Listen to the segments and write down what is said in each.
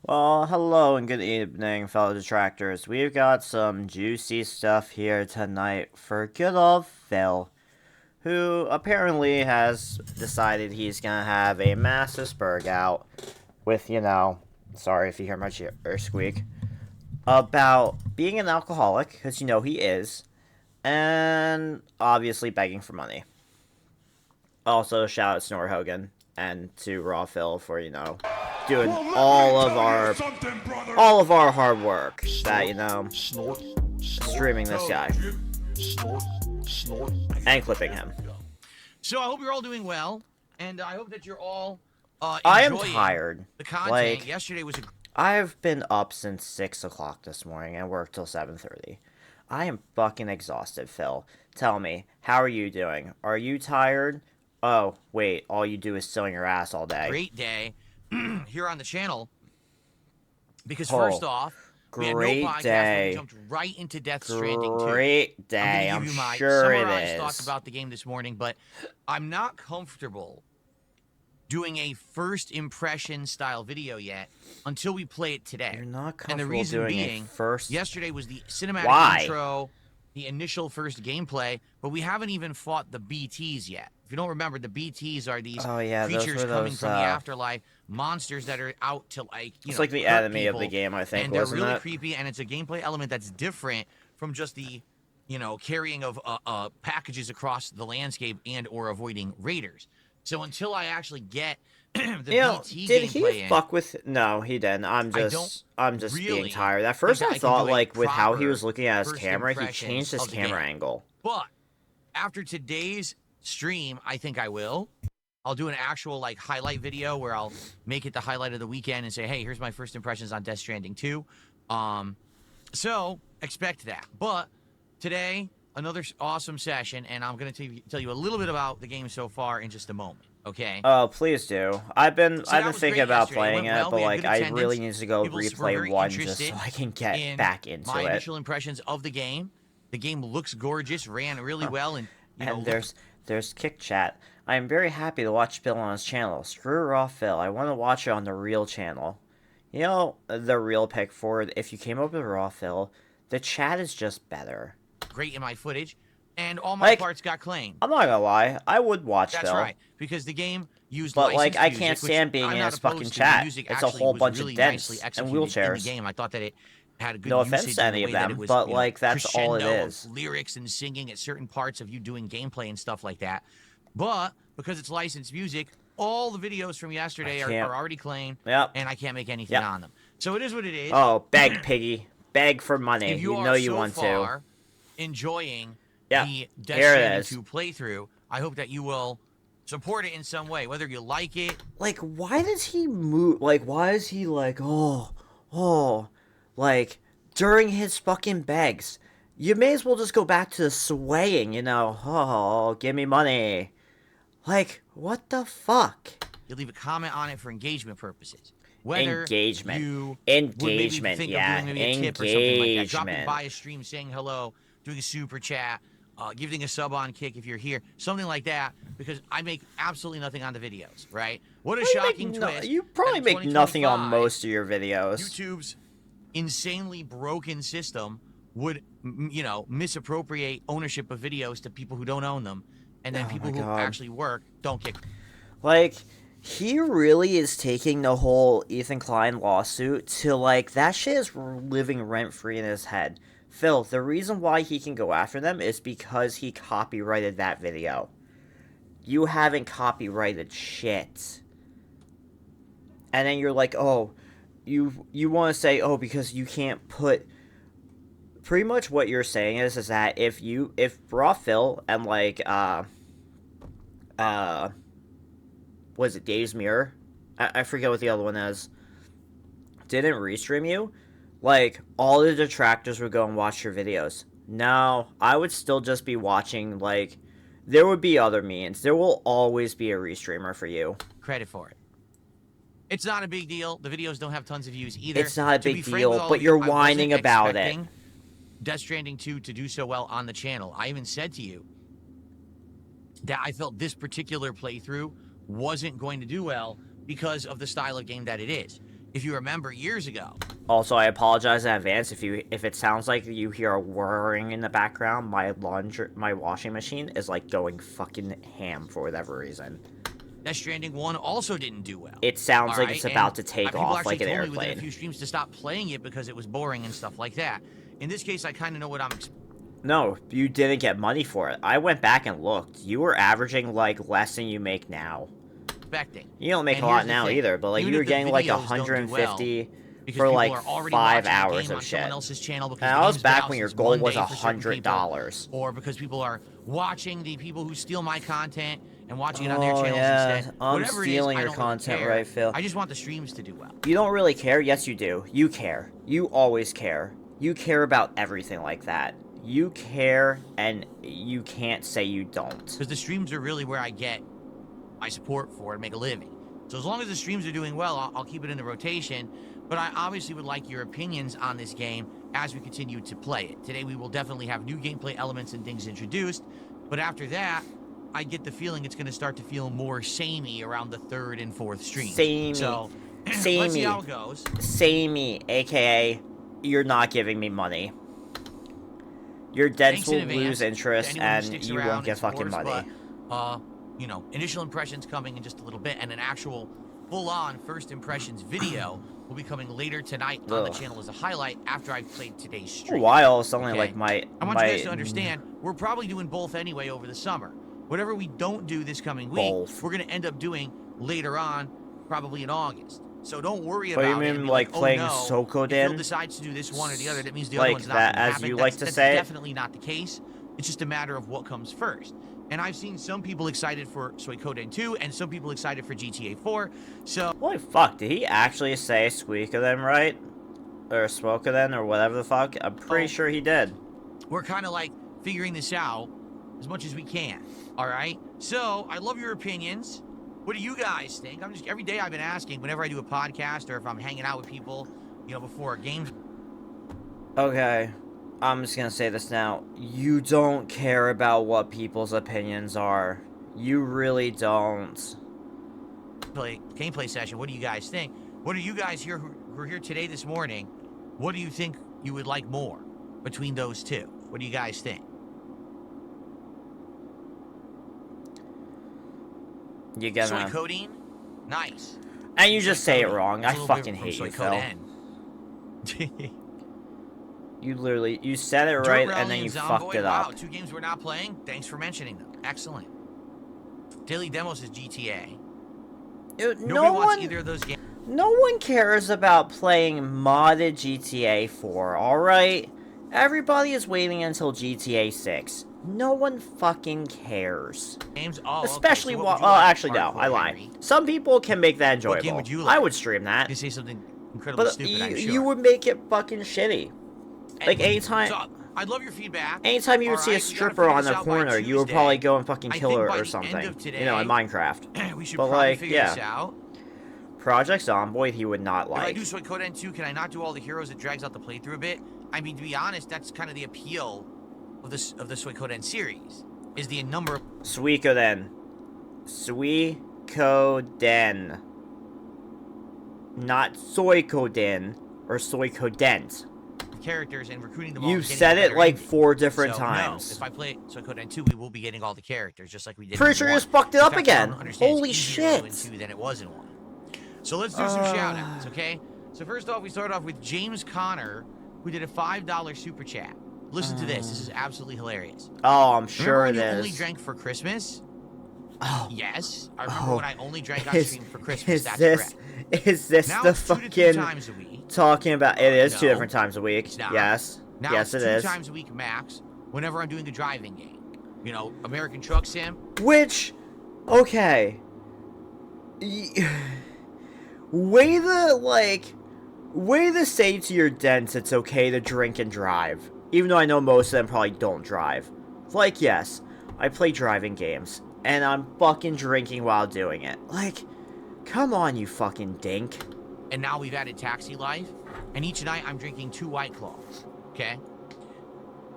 Well, hello and good evening, fellow detractors. We've got some juicy stuff here tonight for good old Phil, who apparently has decided he's gonna have a massive spurg out with, sorry if you hear my chair squeak, about being an alcoholic, because he is, and obviously begging for money. Also, shout out Snort Hogan and to Raw Phil for, doing Well, all of our hard work that, Snort, streaming this guy snort, snort. and clipping him. So I hope you're all doing well, and I hope that you're all I am enjoying tired. the content. Like, Yesterday was a I've been up since 6 o'clock this morning and worked till 7:30. I am fucking exhausted, Phil. Tell me, how are you doing? Are you tired? Oh, wait, all you do is sit on your ass all day. great day here on the channel because Oh, first off, we had no great podcast, but day. we jumped right into Death Stranding 2. Great day, I'm I'm gonna give you my sure it summarized thoughts is. about the game this morning, but I'm not comfortable doing a first impression style video yet until we play it today. You're not And the comfortable reason doing being, a first... yesterday was the cinematic Why? intro, the initial first gameplay, but we haven't even fought the BTs yet. If you don't remember, the BTs are these Oh, yeah, those creatures were coming those, from the afterlife, monsters that are out to, like, It's know, like the hurt enemy of the people, game, I think, and they're wasn't really it? creepy, and it's a gameplay element that's different from just the, carrying of packages across the landscape and or avoiding raiders. So until I actually get the BT did gameplay he in, fuck with... No, he didn't. I'm just being really tired. At first think I I can thought, do a like, with how he proper was looking at his first camera, he impression changed his of the camera game. angle. But after today's stream, I think I will. I'll do an actual like highlight video where I'll make it the highlight of the weekend and say, hey, here's my first impressions on Death Stranding 2. So expect that. But today, another awesome session, and I'm going to tell you a little bit about the game so far in just a moment. Okay. Oh, please do. I've been So that thinking was great about yesterday. It playing went it, well. but We had like good I attendance. really need to go People were replay very one just interested so I can get in back into my it. initial impressions of the game. The game looks gorgeous, ran really well, and And there's Kick Chat. I am very happy to watch Phil on his channel. Screw Raw Phil. I want to watch it on the real channel. You know, the real pick for it, if you came over to Raw Phil, the chat is just better. great in my footage, and all my Like, parts got claimed. I'm not gonna lie, I would watch That's Phil. right, because the game used But like, licensed I music, can't which stand being I'm in not his fucking opposed to. The chat. music It's a actually whole was bunch really of nicely dents and executed in the wheelchairs. game. I thought that it had a good No usage offense to in any the of way that them, it was, but like that's all it crescendo is. of lyrics and singing at certain parts of you doing gameplay and stuff like that. But because it's licensed music, all the videos from yesterday are already claimed, Yep. and I can't make anything Yep. on them. So it is what it is. Oh, beg, piggy. Beg for money. If you You are know you so want far enjoying Yep. the Death Here it Stranding is. 2 playthrough, I hope that you will support it in some way, whether you like it. Like, why does he move? Like, why is he like, like, during his fucking begs? You may as well just go back to the swaying, oh, give me money. Like, what the fuck? You leave a comment on it for engagement purposes. Whether Engagement. you Engagement, would maybe think yeah. of doing maybe a tip or something like that, dropping Engagement. by a stream, saying hello, doing a super chat, giving a sub on kick if you're here, something like that, because I make absolutely nothing on the videos, right? What a shocking twist. You probably that in make nothing on 2025, most of your videos. YouTube's insanely broken system would, misappropriate ownership of videos to people who don't own them, and then Oh people my who God. actually work don't get. Like, he really is taking the whole Ethan Klein lawsuit to, like, that shit is living rent-free in his head. Phil, the reason why he can go after them is because he copyrighted that video. You haven't copyrighted shit. And then you're like, oh, you want to say, oh, because you can't put... Pretty much what you're saying is that if Raw Phil and, like, was it Dave's Mirror? I forget what the other one is. Didn't restream you? Like, all the detractors would go and watch your videos. No, I would still just be watching, like, there would be other means. There will always be a restreamer for you. Credit for it. It's not a big deal. The videos don't have tons of views either. It's not a To be big frank deal, with all but of you, you're I wasn't whining about it. expecting Death Stranding 2 to do so well on the channel. I even said to you that I felt this particular playthrough wasn't going to do well because of the style of game that it is. if you remember years ago. Also, I apologize in advance if it sounds like you hear a whirring in the background. My washing machine is like going fucking ham for whatever reason. Death Stranding 1 also didn't do well. It sounds like it's about to take people off like an actually told me within airplane. a few streams to stop playing it because it was boring and stuff like that. In this case, I kind of know what I'm No, you didn't get money for it. I went back and looked. You were averaging like less than you make now. expecting. You don't make And a lot here's the now thing, either, but like even you were if the getting like videos don't do 150 because for people like are already 5 watching the hours game of on shit. someone else's channel because And the I was game's been back out when your since goal was Monday for certain people, $100. or because people are watching the people who steal my content and watching it on their Oh, channels yeah. instead. I'm Whatever stealing it is, your I don't really content, care. right, Phil? I just want the streams to do well. You don't really care? Yes, you do. You care. You always care. You care about everything like that. You care, and you can't say you don't. Because the streams are really where I get my support for and make a living. So as long as the streams are doing well, I'll keep it in the rotation. But I obviously would like your opinions on this game as we continue to play it. Today we will definitely have new gameplay elements and things introduced. But after that, I get the feeling it's going to start to feel more samey around the 3rd and 4th stream. Samey. So Samey. let's see how it goes. Samey, aka, you're not giving me money. Your dents Thanks in will advance lose to interest, anyone who and sticks you around won't get and fucking supports, money. But, you know, initial impressions coming in just a little bit, and an actual full-on first impressions video will be coming later tonight on the channel as a highlight after I've played today's stream. While suddenly, Okay? like I want you guys to understand, we're probably doing both anyway over the summer. Whatever we don't do this coming week, Both. we're going to end up doing later on, probably in August. So don't worry But about you it. mean and be like oh, playing no, Sokoden? If Phil decides to do this one or the other, that means the Like other one's not that, going to as happen. you That's, like to that's say it? definitely not the case. It's just a matter of what comes first. And I've seen some people excited for Suikoden 2 and some people excited for GTA 4. So Holy fuck, did he actually say Squeakaden right? Or Smokaden, or whatever the fuck? I'm pretty sure he did. we're kind of like figuring this out as much as we can. All right. So I love your opinions. What do you guys think? I'm just every day I've been asking whenever I do a podcast or if I'm hanging out with people, you know, before games. Okay, I'm just gonna say this now. You don't care about what people's opinions are. You really don't. Gameplay session. What do you guys think? What are you guys here who are here today this morning? What do you think you would like more between those two? What do you guys think? You gonna... Suikoden? Nice. And you just say it Suikoden. wrong. It's I a little fucking bit hate from you, Phil. Suikoden. You literally... You said it Dirt right, Rally and then you Zomboid. fucked it Wow, up. 2 games we're not playing. Thanks for mentioning them. Excellent. Daily Demos is GTA. Dude, Nobody wants either of those games. No one cares about playing modded GTA 4, alright? Everybody is waiting until GTA 6. No one fucking cares. Oh, Especially okay. So while... what would you Oh, like, actually, no. Hardcore I lied. Henry? Some people can make that enjoyable. What game would you like? I would stream that. You say something incredibly But stupid, I'm sure. you would make it fucking shitty. Like, anytime... So, I'd love your feedback. Anytime you would see a Alright, we gotta stripper figure on this the out by corner, you would Tuesday. probably go and fucking I kill think her by or the end something. of You know, in today, Minecraft. we should But, probably like, figure yeah. this out. Project Zomboid, he would not If I like. do Suikoden 2, can I not do all the heroes? It drags out the playthrough a bit. I mean, to be honest, that's kind of the appeal of the Suikoden series, is the number of Suikoden. Suikoden. Not Suikoden or Suikodent. characters and recruiting them all. You and getting said a it better like ending. 4 different So, times. No, if I play Suikoden 2, we will be getting all the characters, just like we did Pretty in sure you 1. just fucked it In up fact, I again. don't understand, Holy it's easier to do shit. in 2 than it was in 1. So let's do some shout-outs, okay? So first off, we start off with James Connor, who did a $5 super chat. Listen to this. This is absolutely hilarious. Oh, I'm sure Remember it when you only is. drank for Christmas? Oh, Yes. I remember Oh. when I only drank on is, stream for Christmas. is That's this correct. is this Now the it's 2 to 3 fucking times a week. talking about? It is 2 No. different times a week. It's not. Yes. Now Yes, it's it 2 is. times a week max whenever I'm doing a driving game. You know, American Truck Sim. Which, okay. Way to say to your dents it's okay to drink and drive. Even though I know most of them probably don't drive. Like, yes, I play driving games, and I'm fucking drinking while doing it. Like, come on, you fucking dink. And now we've added Taxi Life. And each night I'm drinking 2 White Claws. Okay?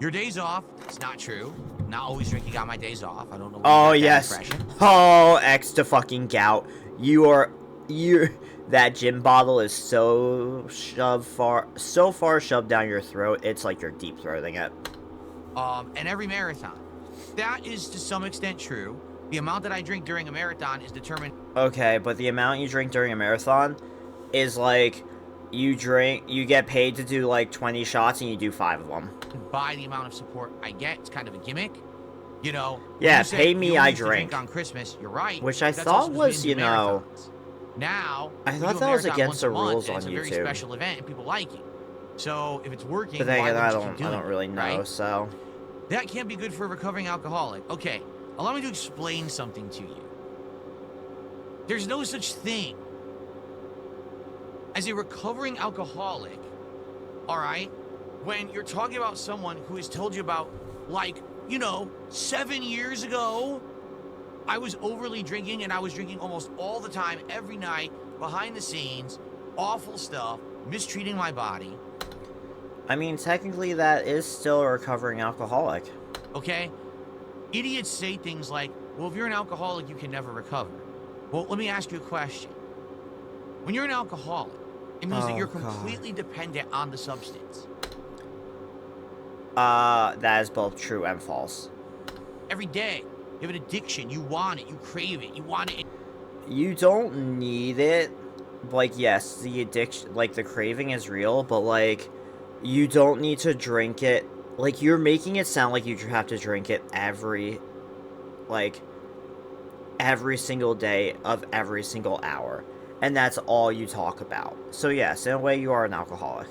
Your days off, it's not true. I'm not always drinking on my days off. I don't know where Oh, you got that yes. impression. Oh, X to fucking gout. that gin bottle is so far shoved down your throat, it's like you're deep throating it. And every marathon. That is to some extent true. The amount that I drink during a marathon is determined. Okay, but the amount you drink during a marathon is like you get paid to do like 20 shots and you do 5 of them. By the amount of support I get. It's kind of a gimmick. You know, yeah, pay me, I drink. On Christmas, you're right. Which I thought was, you know, now I thought that was against the rules on YouTube. It's a very special event and people like it. So if it's working, but then why I don't really know, right? so that can't be good for a recovering alcoholic. Okay, allow me to explain something to you. There's no such thing as a recovering alcoholic, all right? When you're talking about someone who has told you about, like, you know, 7 years ago, I was overly drinking and I was drinking almost all the time, every night, behind the scenes, awful stuff, mistreating my body. I mean, technically that is still a recovering alcoholic. Okay? Idiots say things like, well, if you're an alcoholic, you can never recover. Well, let me ask you a question. When you're an alcoholic, it means that you're completely dependent on the substance. That is both true and false. Every day, you have an addiction. You want it. You crave it. You want it. You don't need it. Like, yes, the addiction, like, the craving is real, but, like, you don't need to drink it. Like, you're making it sound like you have to drink it every single day of every single hour. And that's all you talk about. So, yes, in a way, you are an alcoholic.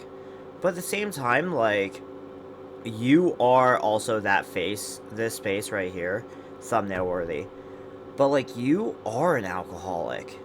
But at the same time, like, you are also that face, this face right here, thumbnail worthy. But, like, you are an alcoholic.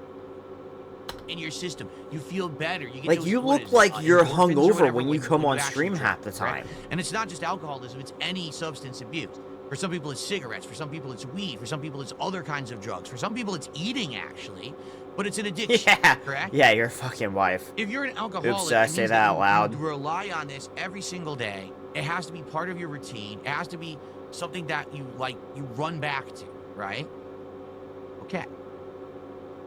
In your system, you feel better. You get like, those, you look like you're hungover when you come on stream drink, half the time. Right? And it's not just alcoholism, it's any substance abuse. For some people, it's cigarettes. For some people, it's weed. For some people, it's other kinds of drugs. For some people, it's eating, actually. But it's an addiction, yeah. Correct? Yeah, your fucking wife. If you're an alcoholic, oops, did I say that out loud? You rely on this every single day. It has to be part of your routine. It has to be something that you run back to, right? Okay.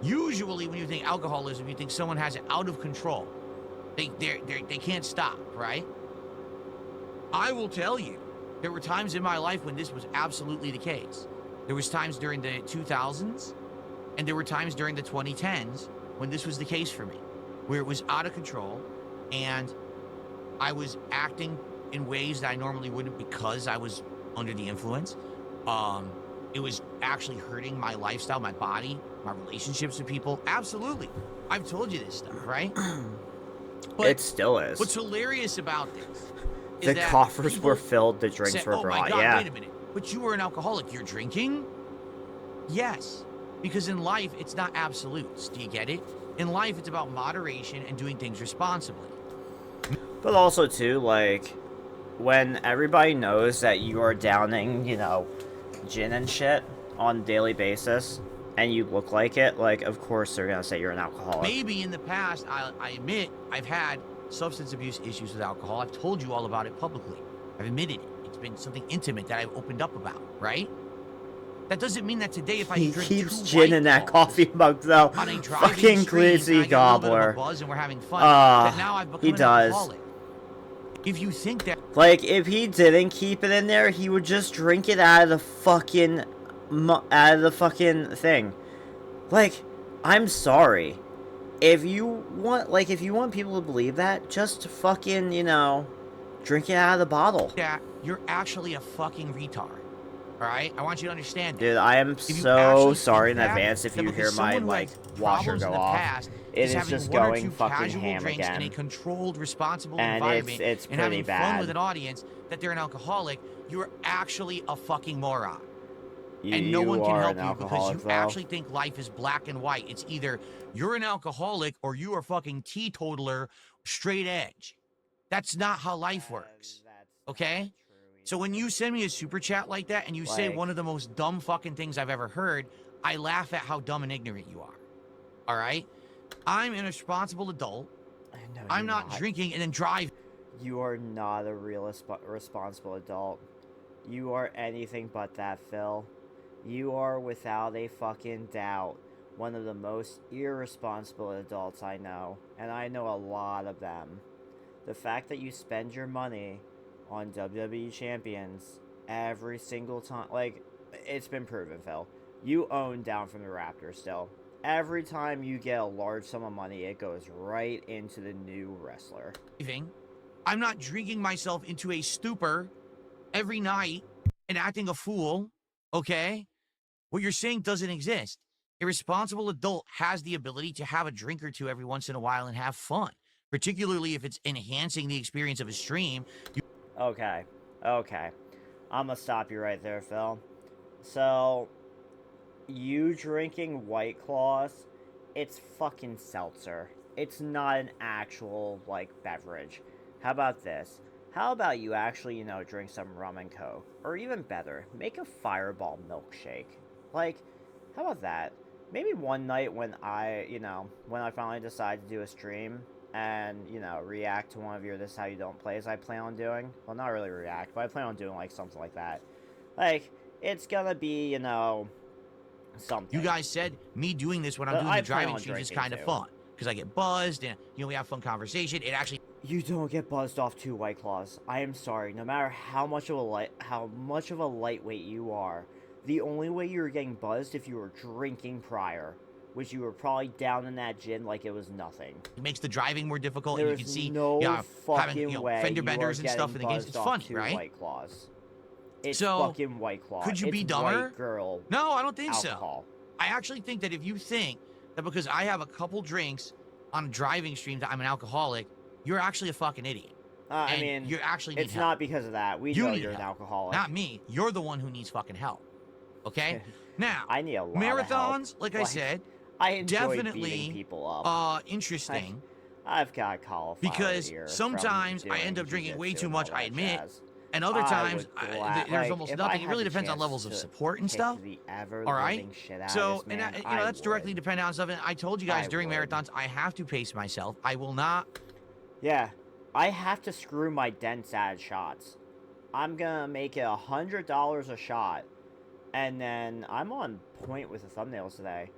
Usually, when you think alcoholism, you think someone has it out of control. They can't stop, right? I will tell you, there were times in my life when this was absolutely the case. There was times during the 2000s, and there were times during the 2010s when this was the case for me, where it was out of control, and I was acting in ways that I normally wouldn't because I was under the influence. It was actually hurting my lifestyle, my body, my relationships with people. Absolutely. I've told you this stuff, right? But it still is. What's hilarious about this is the that coffers were filled, the drinks were brought. My God, yeah. wait a minute. But you were an alcoholic. You're drinking? Yes. Because in life, it's not absolutes. Do you get it? In life, it's about moderation and doing things responsibly. But also, too, like, when everybody knows that you are downing, you know, gin and shit on a daily basis, and you look like it, like, of course they're gonna say you're an alcoholic. Maybe in the past, I admit, I've had substance abuse issues with alcohol. I've told you all about it publicly. I've admitted it. It's been something intimate that I've opened up about, right? That doesn't mean that today, if I drink keeps gin in that coffee mug, though. Fucking greasy gobbler. Buzz and we're having fun, that now I've become he does. Alcoholic. If you think that, like, if he didn't keep it in there, he would just drink it out of the fucking thing. Like, I'm sorry. If you want people to believe that, just fucking, you know, drink it out of the bottle. Yeah, you're actually a fucking retard. Alright? I want you to understand that. Dude, I am so sorry in advance if you hear my, like, washer go off. It is just going fucking ham again. In a controlled, responsible and environment, it's and having bad. fun with an audience, that they're an alcoholic, you're actually a fucking moron. And no one can help you because you actually think life is black and white. It's either you're an alcoholic or you are fucking teetotaler, straight edge. That's not how life works. Okay? So when you send me a super chat like that and you say one of the most dumb fucking things I've ever heard, I laugh at how dumb and ignorant you are. All right? I'm an irresponsible adult. I'm not drinking and then driving. You are not a real responsible adult. You are anything but that, Phil. You are without a fucking doubt one of the most irresponsible adults I know, and I know a lot of them. The fact that you spend your money on WWE champions every single time, like, it's been proven, Phil. You own Down from the Raptors still. Every time you get a large sum of money, it goes right into the new wrestler. I'm not drinking myself into a stupor every night and acting a fool, okay? What you're saying doesn't exist. A responsible adult has the ability to have a drink or two every once in a while and have fun, particularly if it's enhancing the experience of a stream. Okay, okay. I'm gonna stop you right there, Phil. So, you drinking White Claws, it's fucking seltzer. It's not an actual, like, beverage. How about this? How about you actually, drink some rum and coke? Or even better, make a Fireball milkshake. Like, how about that? Maybe one night when when I finally decide to do a stream and, react to one of your This Is How You Don't Plays I plan on doing. Well, not really react, but I plan on doing, like, something like that. Like, it's gonna be, something. You guys said me doing this when I'm doing the driving streams is kind of fun. Because I get buzzed and, we have fun conversation. It actually... You don't get buzzed off 2 White Claws. I am sorry. No matter how much of a lightweight you are, the only way you were getting buzzed if you were drinking prior, which you were probably down in that gin like it was nothing. It makes the driving more difficult. There's and you can see no having way fender benders and stuff in the games. It's funny, right? White Claws. It's so, fucking White Claw. Could you it's be dumber? White girl. No, I don't think alcohol. so. I actually think that if you think that because I have a couple drinks on a driving stream that I'm an alcoholic, you're actually a fucking idiot. I mean, you actually need it's help. not because of that. We know you're an alcoholic. Not me. You're the one who needs fucking help. Okay? Now, I need a lot marathons, of help. like I said, I enjoy definitely beating people up. Interesting. I've got cauliflower because ear sometimes I end up drinking way too much, I admit. And other times, there's almost nothing. It really depends on levels of support and stuff. All right? So, and that's directly dependent on stuff. And I told you guys during marathons, I have to pace myself. I will not. Yeah. I have to screw my dents out shots. I'm gonna make it $100 a shot. And then I'm on point with the thumbnails today.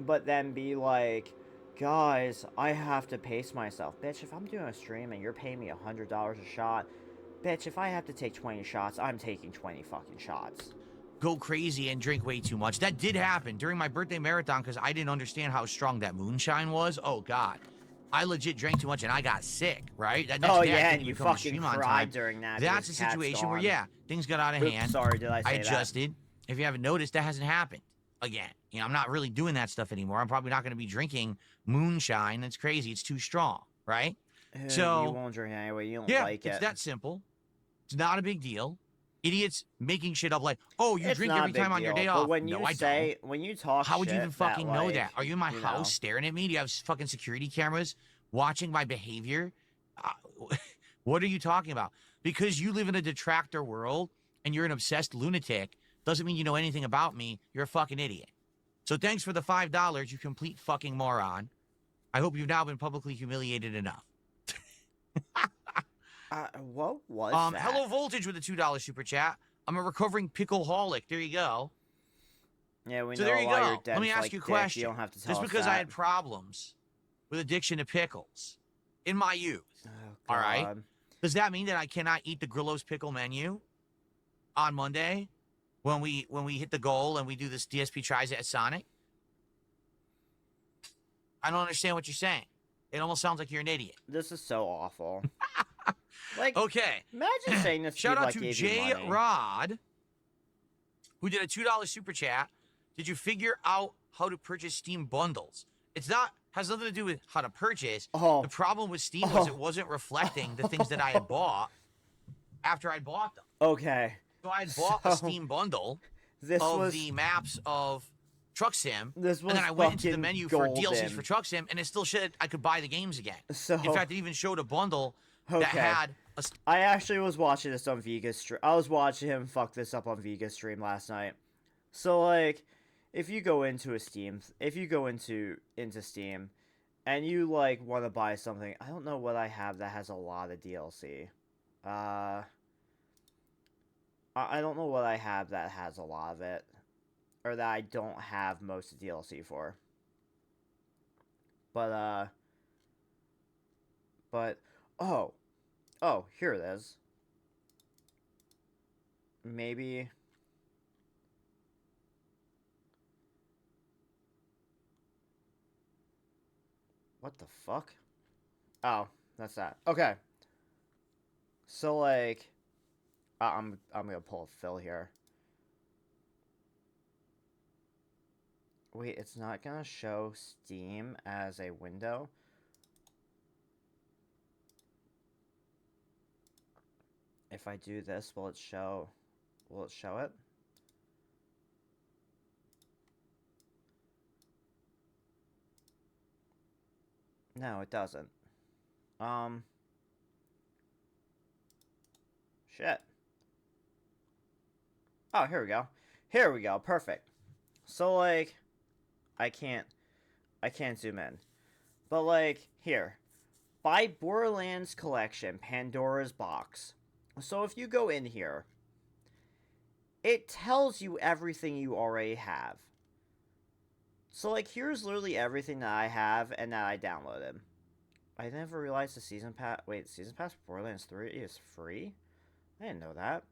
But then be like, guys, I have to pace myself. Bitch, if I'm doing a stream and you're paying me $100 a shot, bitch, if I have to take 20 shots, I'm taking 20 fucking shots. Go crazy and drink way too much. That did happen during my birthday marathon because I didn't understand how strong that moonshine was. Oh, God. I legit drank too much and I got sick, right? That next day, yeah, and you fucking cried during that. That's a situation where, yeah, things got out of hand. Sorry, did I say that? I adjusted. If you haven't noticed, that hasn't happened again. I'm not really doing that stuff anymore. I'm probably not going to be drinking moonshine. That's crazy. It's too strong, right? So you won't drink anyway. You don't like it. It's that simple. It's not a big deal. Idiots making shit up like, oh, you drink every time on your day off. But when you when you talk, how would you even fucking know that? Are you in my house house staring at me? Do you have fucking security cameras watching my behavior? What are you talking about? Because you live in a detractor world and you're an obsessed lunatic doesn't mean you know anything about me. You're a fucking idiot. So thanks for the $5, you complete fucking moron. I hope you've now been publicly humiliated enough. What was that? Hello Voltage with a $2 super chat. I'm a recovering pickle-holic. There you go. Yeah, we so know there you why go. you're dead. Let me ask you a question. You don't have to tell Just us because that. I had problems with addiction to pickles in my youth. Oh, all right. God. Does that mean that I cannot eat the Grillo's pickle menu on Monday when we hit the goal and we do this DSP tries it at Sonic? I don't understand what you're saying. It almost sounds like you're an idiot. This is so awful. Like, okay. Imagine saying this. Shout out like to J Rod, who did a $2 super chat. Did you figure out how to purchase Steam bundles? It's not has nothing to do with how to purchase. Oh. The problem with Steam was it wasn't reflecting the things that I had bought after I bought them. Okay. So I had bought a Steam bundle of the maps of Truck Sim, and then I went into the menu for DLCs for Truck Sim, and it still said I could buy the games again. So, in fact, it even showed a bundle that had a... I actually was watching this on Vega's stream. I was watching him fuck this up on Vega's stream last night. So, like, if you go into Steam, and you, like, want to buy something, I don't know what I have that has a lot of DLC. I don't know what I have that has a lot of it. or that I don't have most of the DLC for. But oh, here it is. Maybe. What the fuck? Oh, that's that. Okay. So like, I'm gonna pull a Phil here. Wait, it's not gonna show Steam as a window. If I do this, will it show? Will it show it? No, it doesn't. Shit. Oh, here we go. Here we go. Perfect. So like, I can't zoom in. But like, here. Buy Borderlands Collection, Pandora's Box. So if you go in here, it tells you everything you already have. So like, here's literally everything that I have and that I downloaded. I never realized the Season Pass... Wait, Season Pass for Borderlands 3 is free? I didn't know that.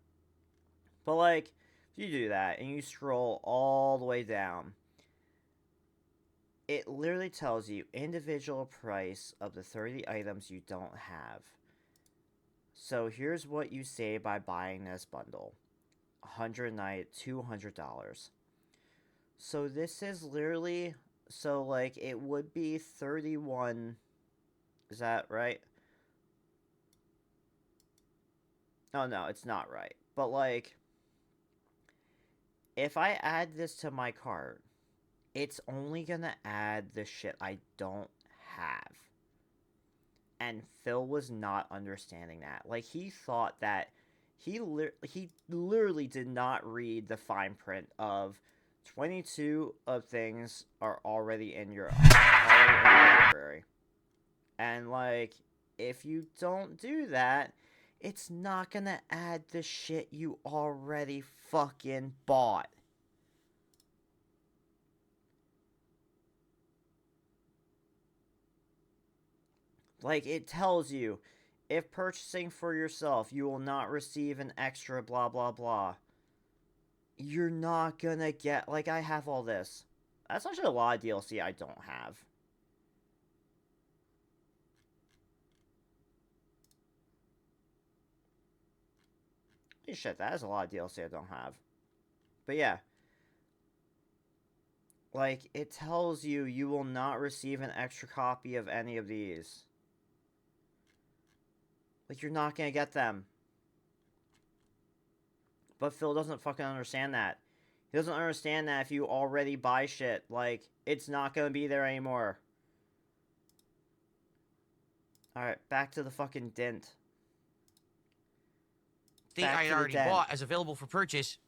But like, if you do that and you scroll all the way down, it literally tells you individual price of the 30 items you don't have. So here's what you save by buying this bundle. $200. So this is literally, so like it would be 31, is that right? Oh no, it's not right. But like, if I add this to my cart, it's only gonna add the shit I don't have. And Phil was not understanding that. Like, he thought that he literally did not read the fine print of 22 of things are already in your library. And like, if you don't do that, it's not gonna add the shit you already fucking bought. Like, it tells you, if purchasing for yourself, you will not receive an extra blah blah blah. You're not gonna get, like, I have all this. That's actually a lot of DLC I don't have. Holy shit, that is a lot of DLC I don't have. But yeah. Like, it tells you you will not receive an extra copy of any of these. Like, you're not gonna get them. But Phil doesn't fucking understand that. He doesn't understand that if you already buy shit, like, it's not gonna be there anymore. Alright, back to the fucking dent. State I had already bought as available for purchase,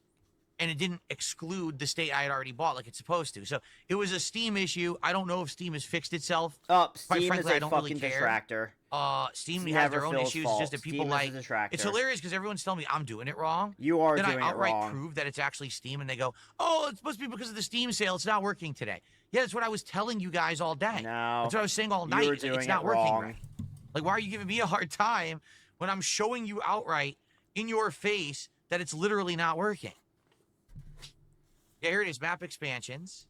and it didn't exclude the state I had already bought like it's supposed to. So it was a Steam issue. I don't know if Steam has fixed itself. Oh, Steam Quite frankly, is a I don't fucking really care. detractor. Steam It's has their never own Phil's issues. fault. It's just that people Steam like... is a detractor. It's hilarious because everyone's telling me I'm doing it wrong. You are then doing I it outright wrong. prove that it's actually Steam, and they go, oh, it must be because of the Steam sale. It's not working today. Yeah, that's what I was telling you guys all day. No. That's what I was saying all night. You were It's like, doing it's not it working wrong. right. Like, why are you giving me a hard time when I'm showing you outright in your face that it's literally not working? Yeah, here it is, map expansions.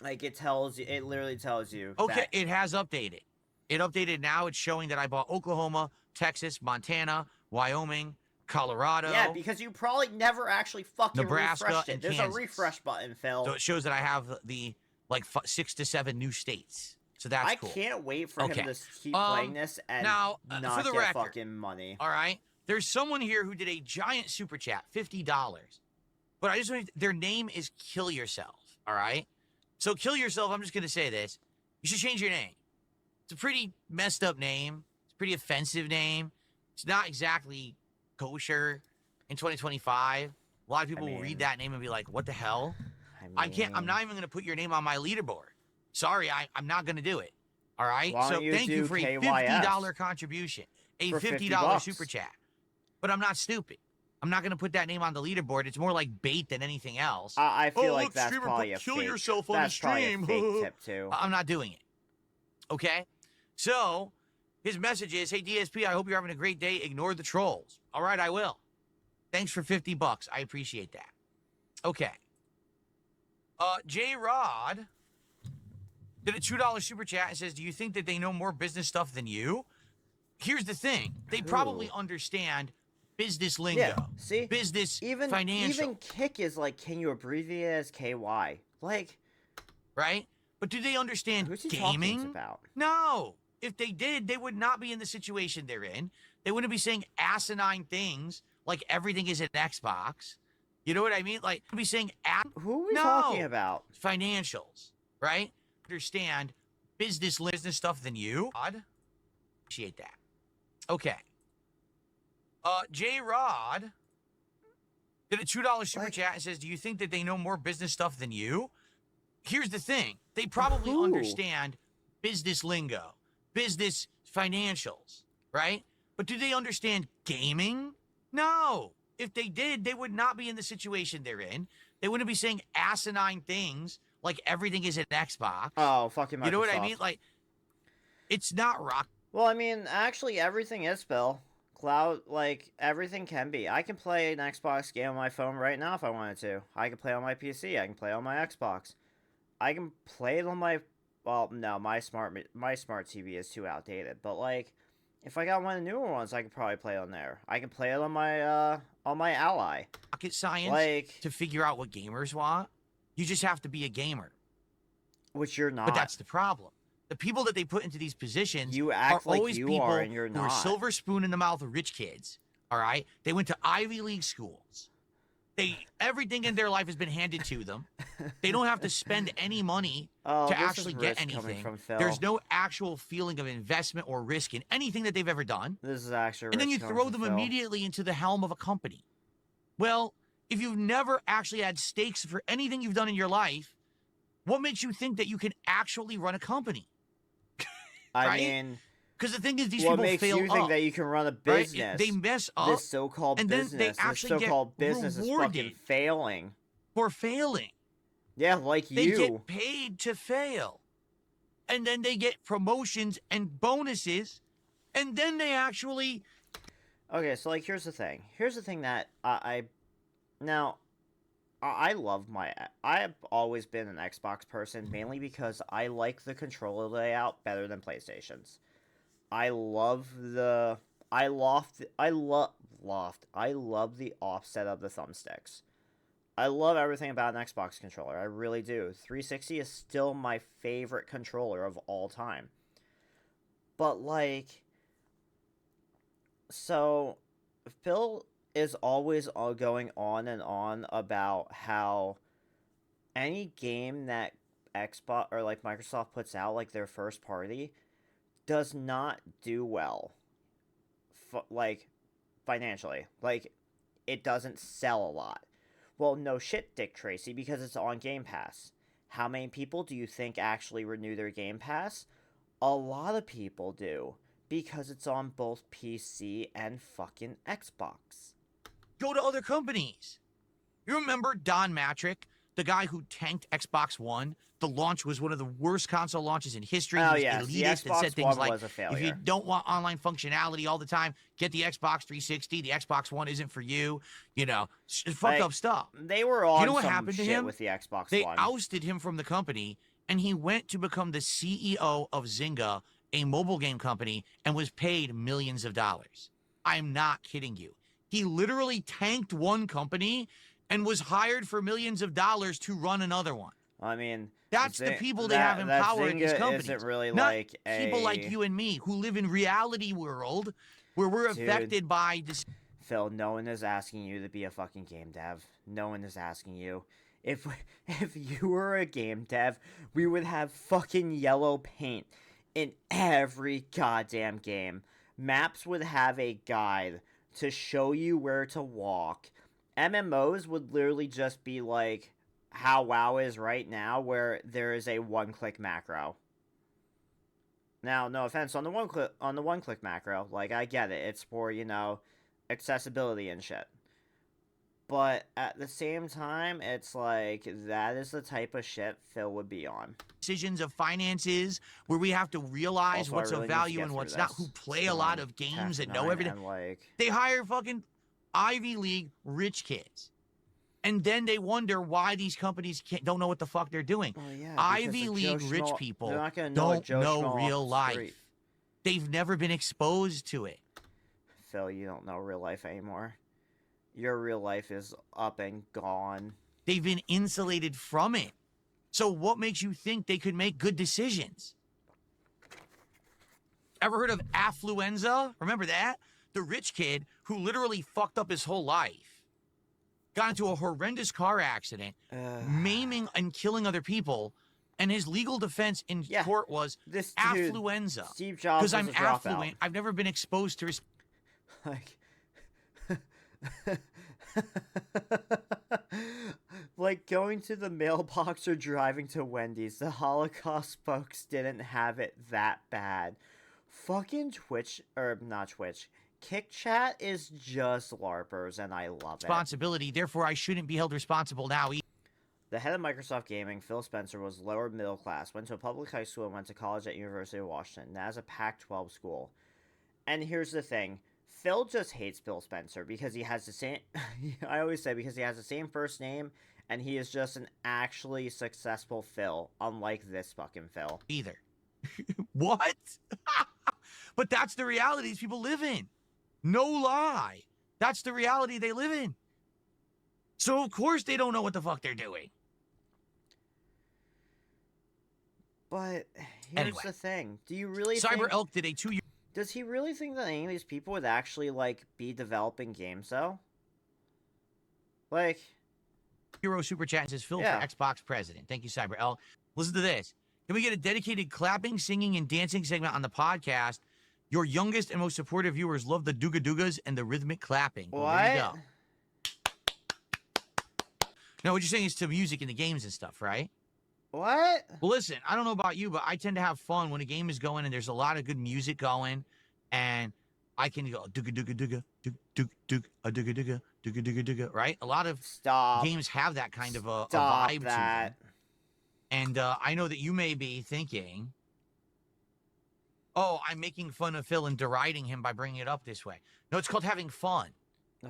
Like, it tells you, it literally tells you. Okay, that it has updated. It updated now. It's showing that I bought Oklahoma, Texas, Montana, Wyoming, Colorado. Yeah, because you probably never actually fucking Nebraska refreshed it. and There's Kansas. a refresh button, Phil. So it shows that I have the, like, 6 to 7 new states. So that's cool. I can't wait for Okay. him to keep playing this and now, not for the get record, fucking money. All right? There's someone here who did a giant super chat, $50. But I just want their name is Kill Yourself, all right? So Kill Yourself, I'm just going to say this. You should change your name. It's a pretty messed up name. It's a pretty offensive name. It's not exactly kosher in 2025. A lot of people will read that name and be like, what the hell? I'm not even going to put your name on my leaderboard. Sorry, I'm not going to do it. All right? Why So don't you thank you do for a KYS? $50 contribution, a For $50 $50. super chat. But I'm not stupid. I'm not gonna put that name on the leaderboard. It's more like bait than anything else. I feel Oh, like look, that's streamer, probably a kill fake. yourself on the That's probably a stream. fake tip too. I'm not doing it. Okay? So, his message is, hey, DSP, I hope you're having a great day. Ignore the trolls. All right, I will. Thanks for $50. I appreciate that. Okay. J-Rod did a $2 super chat and says, do you think that they know more business stuff than you? Here's the thing. They probably understand business lingo. Yeah, see? Business, Even financial. Kick is like, can you abbreviate it as KY? Like, right? But do they understand who's he gaming? talking about? No. If they did, they would not be in the situation they're in. They wouldn't be saying asinine things like everything is an Xbox. You know what I mean? Like, they'd be saying, Who are we talking about? Financials, right? Understand business stuff than you. Odd. Appreciate that. Okay. J-Rod did a $2 super chat and says, do you think that they know more business stuff than you? Here's the thing. They probably understand business lingo, business financials, right? But do they understand gaming? No. If they did, they would not be in the situation they're in. They wouldn't be saying asinine things like everything is an Xbox. Oh, fucking Microsoft. You know what I mean? Like, it's not rock. Well, I mean, actually, everything is, Bill. Cloud, like, everything can be. I can play an Xbox game on my phone right now if I wanted to. I can play on my PC. I can play on my Xbox. I can play it on my... Well, no, my smart TV is too outdated. But, like, if I got one of the newer ones, I could probably play it on there. I can play it on my Ally. Rocket science Like, to figure out what gamers want. You just have to be a gamer. Which you're not. But that's the problem. The people that they put into these positions you act are like always you people are and you're who not. are silver spoon in the mouth of rich kids. All right? They went to Ivy League schools. Everything in their life has been handed to them. They don't have to spend any money to actually get anything. There's no actual feeling of investment or risk in anything that they've ever done. This is actually and then you throw them immediately into the helm of a company. Well, if you've never actually had stakes for anything you've done in your life, what makes you think that you can actually run a company? I right? mean, because the thing is, these what people makes fail you think up, that you can run a business? right? They mess up. This so-called and business. then they actually this so-called get business is fucking failing. For failing. Yeah, like they you. They get paid to fail. And then they get promotions and bonuses. And then they actually... Okay, so, like, here's the thing. Here's the thing that Now, I love I've always been an Xbox person, mainly because I like the controller layout better than PlayStation's. I love the offset of the thumbsticks. I love everything about an Xbox controller. I really do. 360 is still my favorite controller of all time. But, like, so Phil is always going on and on about how any game that Xbox or like Microsoft puts out, like their first party, does not do well, like financially. Like, it doesn't sell a lot. Well, no shit, Dick Tracy, because it's on Game Pass. How many people do you think actually renew their Game Pass? A lot of people do, because it's on both PC and fucking Xbox. Go to other companies. You remember Don Matrick, the guy who tanked Xbox One? The launch was one of the worst console launches in history. Oh, yes. The Xbox One was a failure. If you don't want online functionality all the time, get the Xbox 360. The Xbox One isn't for you. You know, fucked up stuff. They were on what happened to him with the Xbox One. They ousted him from the company, and he went to become the CEO of Zynga, a mobile game company, and was paid millions of dollars. I'm not kidding you. He literally tanked one company and was hired for millions of dollars to run another one. I mean, that's the people they have in power in these companies. Isn't really not like people like you and me who live in reality world where we're affected by this. Phil, no one is asking you to be a fucking game dev. No one is asking you. If you were a game dev, we would have fucking yellow paint in every goddamn game. Maps would have a guide to show you where to walk. MMOs would literally just be like how WoW is right now, where there is a one-click macro. Now, no offense on the one-click macro, like, I get it. It's for, accessibility and shit. But at the same time, it's like that is the type of shit Phil would be on. Decisions of finances where we have to realize Also, what's I really of need to value get and through what's not, this. who play It's a lot going of 10 games after and know 9, everything. and like They hire fucking Ivy League rich kids. And then they wonder why these companies don't know what the fuck they're doing. well, yeah, because Ivy the League Joe rich Schmo, they're people not gonna know a don't Joe know Schmo real off the street. life. They've never been exposed to it. Phil, you don't know real life anymore. Your real life is up and gone. They've been insulated from it. So what makes you think they could make good decisions? Ever heard of affluenza? Remember that? The rich kid who literally fucked up his whole life. Got into a horrendous car accident, maiming and killing other people, and his legal defense in Yeah, court was this dude, affluenza. Steve Jobs, Because I'm was a dropout. affluent, I've never been exposed to Like, like going to the mailbox or driving to Wendy's, the Holocaust folks didn't have it that bad. Fucking Twitch, or not Twitch, Kick Chat is just LARPers, and I love it. responsibility. Therefore, I shouldn't be held responsible now. The head of Microsoft Gaming, Phil Spencer, was lower middle class, went to a public high school, and went to college at University of Washington. That is a Pac-12 school. And here's the thing. Phil just hates Phil Spencer because he has the same... I always say because he has the same first name, and he is just an actually successful Phil, unlike this fucking Phil. Either. What? But that's the reality these people live in. No lie. That's the reality they live in. So of course they don't know what the fuck they're doing. But here's Anyway. the thing. Do you really Cyber think... Elk did a 2-year... Does he really think that any of these people would actually, like, be developing games, though? Like... Hero Super Chat and says, Phil Yeah. for Xbox President. Thank you, Cyber Elk. Listen to this. Can we get a dedicated clapping, singing, and dancing segment on the podcast? Your youngest and most supportive viewers love the Dooga Doogas and the rhythmic clapping. Well, there you What? go. No, what you're saying is to music in the games and stuff, right? What? Well, listen, I don't know about you, but I tend to have fun when a game is going and there's a lot of good music going, and I can go dooga dooga dooga doog doog doog a dooga dooga dooga dooga dooga, right? A lot of Stop. games have that kind of a Stop vibe that. to them. And I know that you may be thinking, oh, I'm making fun of Phil and deriding him by bringing it up this way. No, it's called having fun.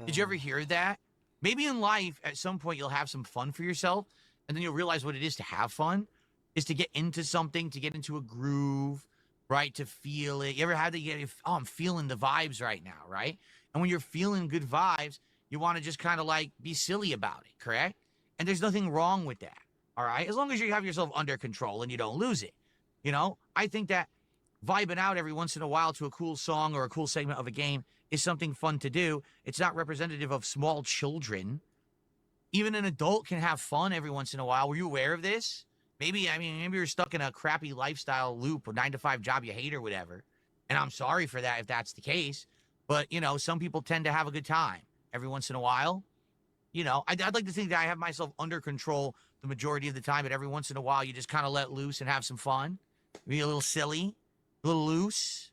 Did you ever hear that? Maybe in life, at some point, you'll have some fun for yourself, and then you'll realize what it is to have fun, is to get into something, to get into a groove, right? To feel it. You ever had to get, oh, I'm feeling the vibes right now, right? And when you're feeling good vibes, you want to just kind of like be silly about it, correct? And there's nothing wrong with that, all right? As long as you have yourself under control and you don't lose it. You know, I think that vibing out every once in a while to a cool song or a cool segment of a game is something fun to do. It's not representative of small children. Even an adult can have fun every once in a while. Were you aware of this? Maybe you're stuck in a crappy lifestyle loop, a 9-to-5 job you hate or whatever. And I'm sorry for that if that's the case. But, you know, some people tend to have a good time every once in a while. You know, I'd like to think that I have myself under control the majority of the time, but every once in a while you just kind of let loose and have some fun. Be a little silly, a little loose.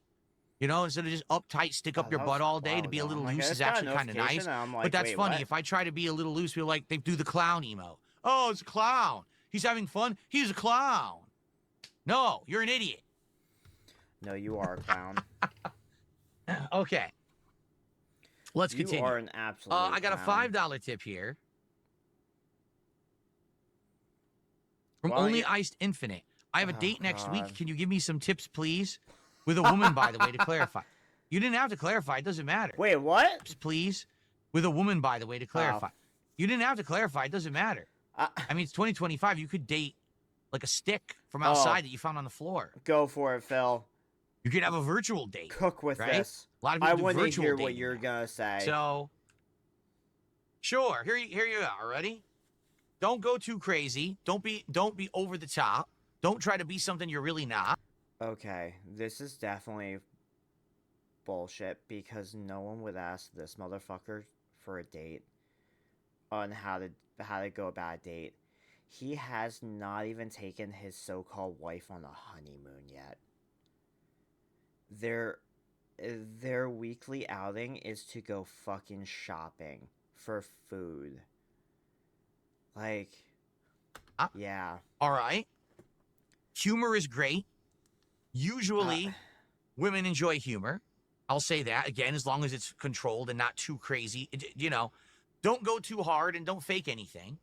You know, instead of just uptight, stick up your butt all day, to be a little loose is actually kind of nice. But that's funny. If I try to be a little loose, people like, they do the clown emo. Oh, it's a clown. He's having fun. He's a clown. No, you're an idiot. No, you are a clown. Okay. Let's continue. You are an absolute I got a clown. $5 tip here. From Why don't Only you- Iced Infinite. I have a date next God. week. Can you give me some tips, please? With a woman, by the way, to clarify. You didn't have to clarify. It doesn't matter. Wait, what? Tips, please. With a woman, by the way, to clarify. You didn't have to clarify. It doesn't matter. I mean, it's 2025. You could date like a stick from outside that you found on the floor. Go for it, Phil. You could have a virtual date. Cook with right? this. A lot of people I do want to virtual hear what dating you're now. gonna say. So, sure. Here you are. Ready? Don't go too crazy. Don't be over the top. Don't try to be something you're really not. Okay, this is definitely bullshit because no one would ask this motherfucker for a date on how to go about a date. He has not even taken his so-called wife on a honeymoon yet. Their weekly outing is to go fucking shopping for food. Like, yeah. All right. Humor is great. Usually, women enjoy humor. I'll say that again, as long as it's controlled and not too crazy. You know, don't go too hard and don't fake anything.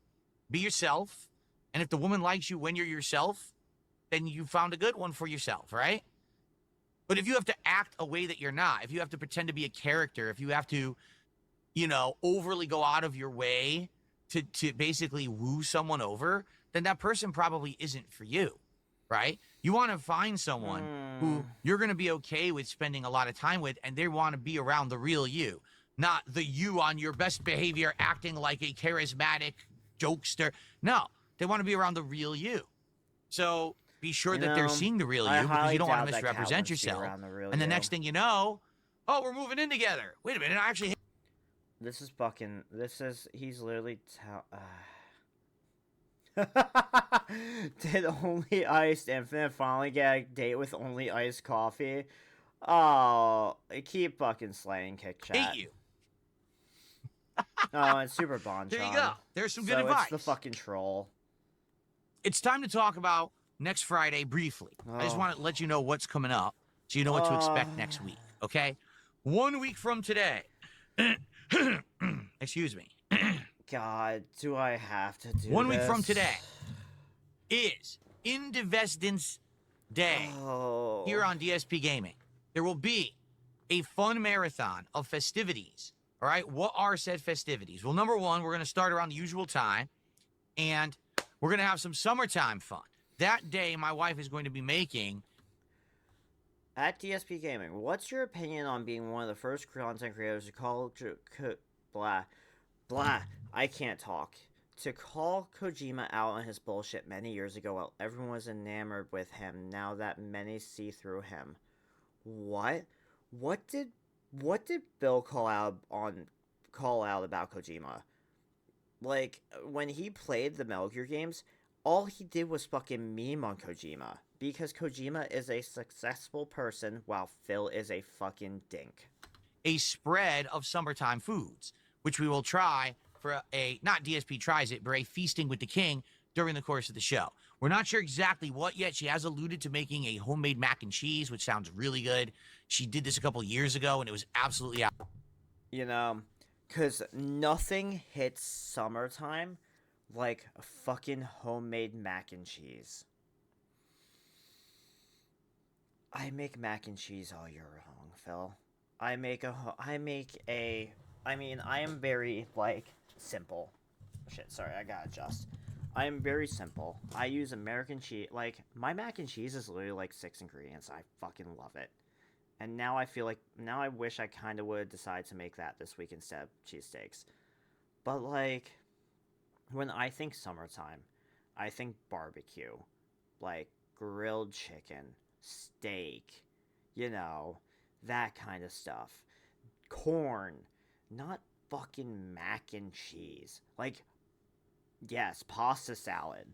Be yourself. And if the woman likes you when you're yourself, then you found a good one for yourself, right? But if you have to act a way that you're not, if you have to pretend to be a character, if you have to, you know, overly go out of your way to basically woo someone over, then that person probably isn't for you, right? You want to find someone who you're going to be okay with spending a lot of time with, and they want to be around the real you, not the you on your best behavior, acting like a charismatic jokester. No, they want to be around the real you. So be sure that they're seeing the real you, because you don't want to misrepresent yourself. And the next thing you know, oh, we're moving in together. Wait a minute, I actually... He's literally Did Only Iced Infinite finally get a date with Only Iced Coffee? Oh, keep fucking slaying Kick Chat. hate you. Oh, and Super Bonchon. There you go. There's some good advice. It's the fucking troll. It's time to talk about next Friday briefly. I just want to let you know what's coming up, so you know what to expect next week, okay? 1 week from today. Excuse me. God, do I have to do 1 week from today is Indivestance Day here on DSP Gaming. There will be a fun marathon of festivities. All right, what are said festivities? Well, number one, we're going to start around the usual time, and we're going to have some summertime fun. That day, my wife is going to be making... At DSP Gaming, what's your opinion on being one of the first content creators to call... I can't talk. To call Kojima out on his bullshit many years ago while everyone was enamored with him, now that many see through him. What? What did Bill call out about Kojima? Like, when he played the Metal Gear games, all he did was fucking meme on Kojima. Because Kojima is a successful person while Phil is a fucking dink. A spread of summertime foods, which we will try for not DSP tries it, but a feasting with the king during the course of the show. We're not sure exactly what yet. She has alluded to making a homemade mac and cheese, which sounds really good. She did this a couple years ago, and it was absolutely out. You know, because nothing hits summertime like a fucking homemade mac and cheese. I make mac and cheese all year long, Phil. I am very, like, simple. Shit, sorry, I gotta adjust. I am very simple. I use American cheese. Like, my mac and cheese is literally, like, 6 ingredients. I fucking love it. And now I feel like, now I wish I kind of would decide to make that this week instead of cheesesteaks. But, like, when I think summertime, I think barbecue. Like, grilled chicken, steak, you know, that kind of stuff. Corn, not fucking mac and cheese. Like, yes, pasta salad,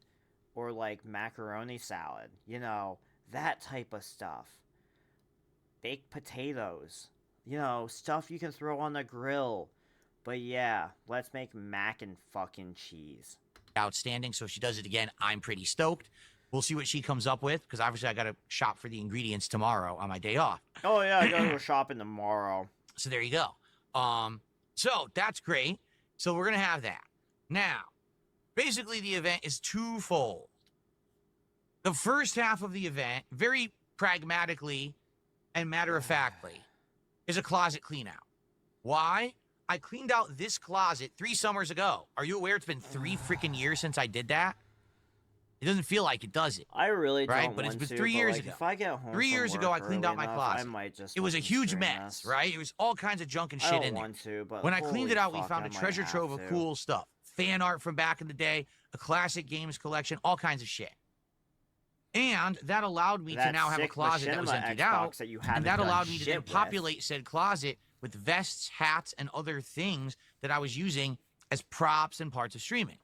or like macaroni salad, you know, that type of stuff. Baked potatoes, you know, stuff you can throw on the grill. But yeah, let's make mac and fucking cheese. Outstanding. So if she does it again, I'm pretty stoked. We'll see what she comes up with, because obviously I got to shop for the ingredients tomorrow on my day off. Oh yeah, I gotta go shopping tomorrow. So there you go. So that's great. So we're gonna have that. Now, basically the event is twofold. The first half of the event, very pragmatically and matter-of-factly, is a closet clean out. Why? I cleaned out this closet 3 summers ago. Are you aware it's been 3 freaking years since I did that? It doesn't feel like it, does it? I really don't right? But want it's been to, 3 years like, ago. If I get home 3 years from ago, work I cleaned early out my enough, closet. I might just It was a fucking huge stream mess, this. right? It was all kinds of junk and shit I don't in there. want to, but When I cleaned it out, we holy found a fuck, I treasure might trove have of to. cool stuff. Fan art from back in the day, a classic games collection, all kinds of shit. And that allowed me to That now have a sick closet that was machinima emptied Xbox out. that you And haven't that done allowed me to then shit with. populate said closet with vests, hats, and other things that I was using as props and parts of streaming.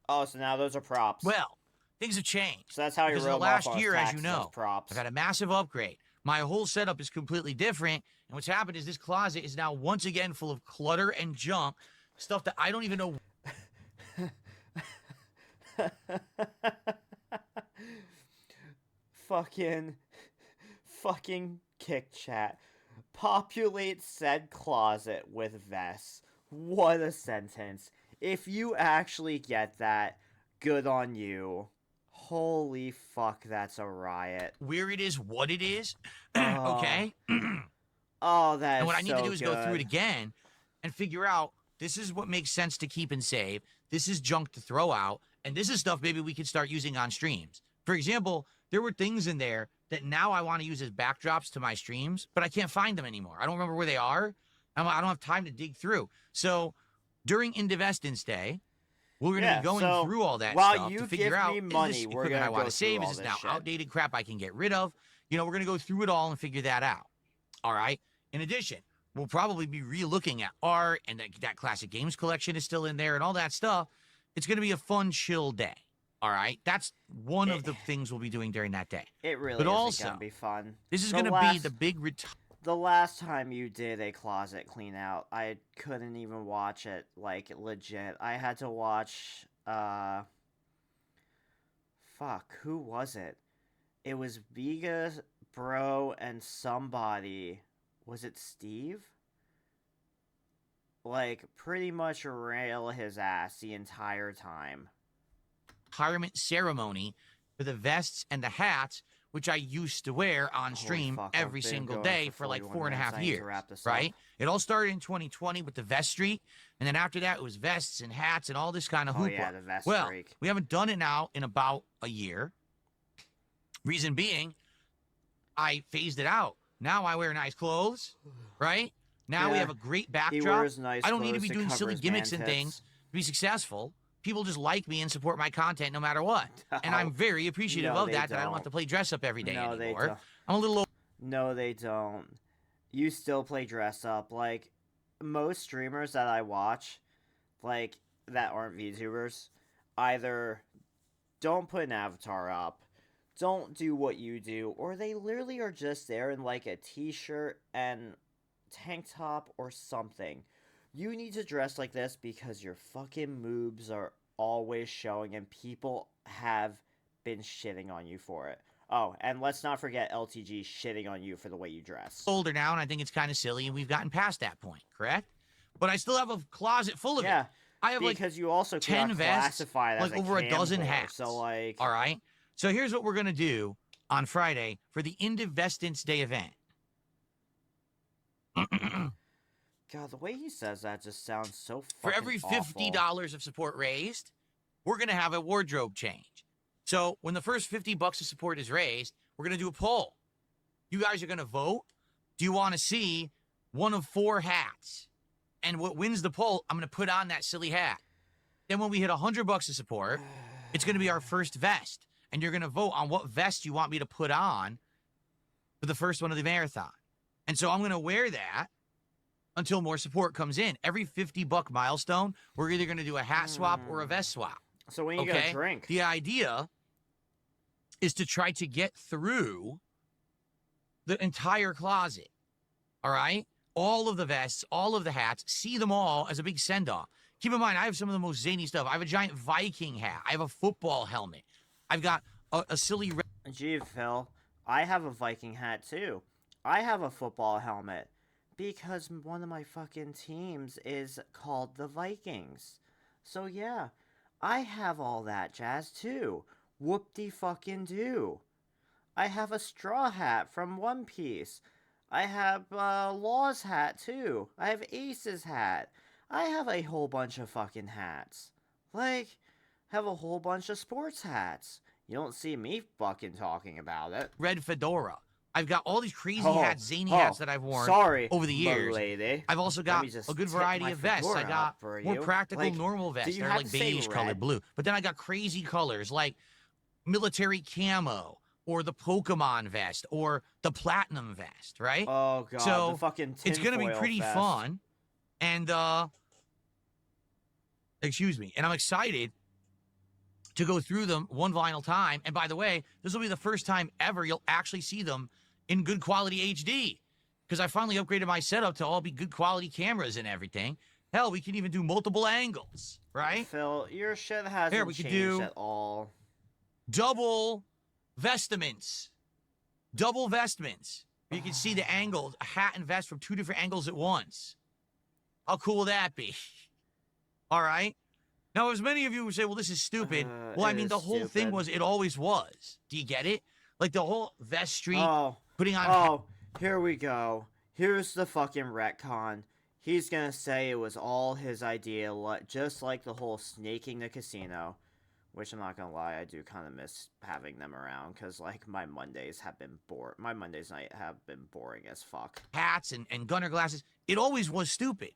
Oh, so now those are props. Well, things have changed. So that's how you Because in wrote the last off on year, as you taxes know, as props. I've had a massive upgrade. My whole setup is completely different. And what's happened is this closet is now once again full of clutter and junk stuff that I don't even know. fucking kick chat. Populate said closet with vests. What a sentence. If you actually get that, good on you. Holy fuck, that's a riot. Where it is, what it is. Oh. Okay? Oh, that is And what I need so to do is go through it good. again and figure out this is what makes sense to keep and save. This is junk to throw out. And this is stuff maybe we could start using on streams. For example, there were things in there that now I want to use as backdrops to my streams, but I can't find them anymore. I don't remember where they are. I don't have time to dig through. So during Indivestance Day, we're going to be going through all that stuff to figure out, money, is this we're equipment gonna I want go to save? through Is all this now this shit. outdated crap I can get rid of? You know, we're going to go through it all and figure that out. All right? In addition, we'll probably be re-looking at art, and that classic games collection is still in there and all that stuff. It's going to be a fun, chill day. All right? That's one of the things we'll be doing during that day. It really But isn't also, gonna be fun. This is going to be the big The last time you did a closet clean out, I couldn't even watch it, like, legit. I had to watch, fuck, who was it? It was Vega, Bro, and somebody. Was it Steve? Like, pretty much rail his ass the entire time. retirement ceremony for the vests and the hats, which I used to wear on stream every single day for like 4.5 years, right? It all started in 2020 with the vest streak, and then after that, it was vests and hats and all this kind of hoopla. Yeah, the vest well, streak. we haven't done it now in about a year. Reason being, I phased it out. Now I wear nice clothes, right? Now we have a great backdrop. Nice I don't need to be clothes doing cover silly his gimmicks man and tits. things to be successful. People just like me and support my content no matter what. And I'm very appreciative No, of they that I don't don't. have to play dress up every day No, they anymore. don't. I'm a little No, they don't. You still play dress up. Like, most streamers that I watch, like, that aren't VTubers, either don't put an avatar up, don't do what you do, or they literally are just there in, like, a t-shirt and tank top or something. You need to dress like this because your fucking moobs are always showing and people have been shitting on you for it. Oh, and let's not forget LTG shitting on you for the way you dress. older now, and I think it's kind of silly, and we've gotten past that point, correct? But I still have a closet full of it. I have like because you also 10 cannot vests, classify it as like over a dozen camper, hats. So like, all right. So here's what we're gonna do on Friday for the Indivestance Day event. God, the way he says that just sounds so fucking For every $50 awful. of support raised, we're going to have a wardrobe change. So when the first $50 of support is raised, we're going to do a poll. You guys are going to vote. Do you want to see one of 4 hats? And what wins the poll, I'm going to put on that silly hat. Then when we hit $100 of support, it's going to be our first vest. And you're going to vote on what vest you want me to put on for the first one of the marathon. And so I'm going to wear that until more support comes in. Every $50 milestone, we're either going to do a hat swap or a vest swap. So when you go drink, the idea is to try to get through the entire closet. All right? All of the vests, all of the hats, see them all as a big send-off. Keep in mind, I have some of the most zany stuff. I have a giant Viking hat. I have a football helmet. I've got a silly... Gee, Phil, I have a Viking hat too. I have a football helmet. Because one of my fucking teams is called the Vikings. So yeah, I have all that jazz too. Whoop-de-fucking-do. I have a straw hat from One Piece. I have Law's hat too. I have Ace's hat. I have a whole bunch of fucking hats. Like, have a whole bunch of sports hats. You don't see me fucking talking about it. red fedora. I've got all these crazy hats, zany hats that I've worn over the years. Lady. I've also got a good variety of vests. I got more practical, normal vests. They're like beige colored, blue. But then I got crazy colors like military camo or the Pokemon vest or the platinum vest, right? Oh, God. So the fucking it's going to be pretty vest. fun. And, excuse me. And I'm excited to go through them one final time. And by the way, this will be the first time ever you'll actually see them in good quality HD, because I finally upgraded my setup to all be good quality cameras and everything. Hell, we can even do multiple angles, right? Phil, your shit hasn't Here, we could changed do at all. double vestments. Double vestments. You can see the angle, a hat and vest from 2 different angles at once. How cool will that be? All right. Now, as many of you would say, well, this is stupid. Well, I mean, the whole thing was, it always was. Do you get it? Like the whole vest streak, putting on... Oh, here we go. Here's the fucking retcon. He's gonna say it was all his idea, just like the whole snaking the casino. Which, I'm not gonna lie, I do kind of miss having them around, because, like, my Mondays have been bored. My Mondays night have been boring as fuck. Hats and gunner glasses. It always was stupid.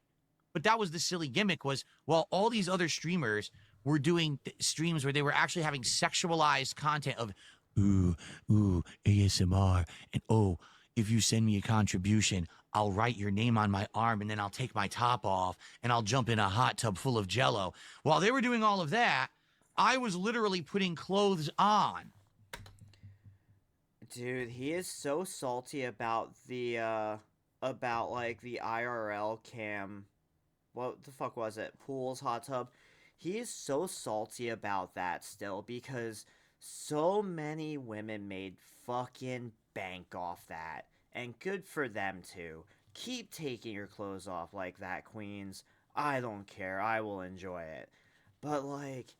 But that was the silly gimmick, was, well, all these other streamers were doing streams where they were actually having sexualized content of, ooh, ASMR, and oh, if you send me a contribution, I'll write your name on my arm, and then I'll take my top off, and I'll jump in a hot tub full of Jell-O. While they were doing all of that, I was literally putting clothes on. Dude, he is so salty about the, like, the IRL cam. What the fuck was it? Pools, hot tub. He is so salty about that still, because so many women made fucking bank off that. And good for them, too. Keep taking your clothes off like that, queens. I don't care. I will enjoy it. But, like,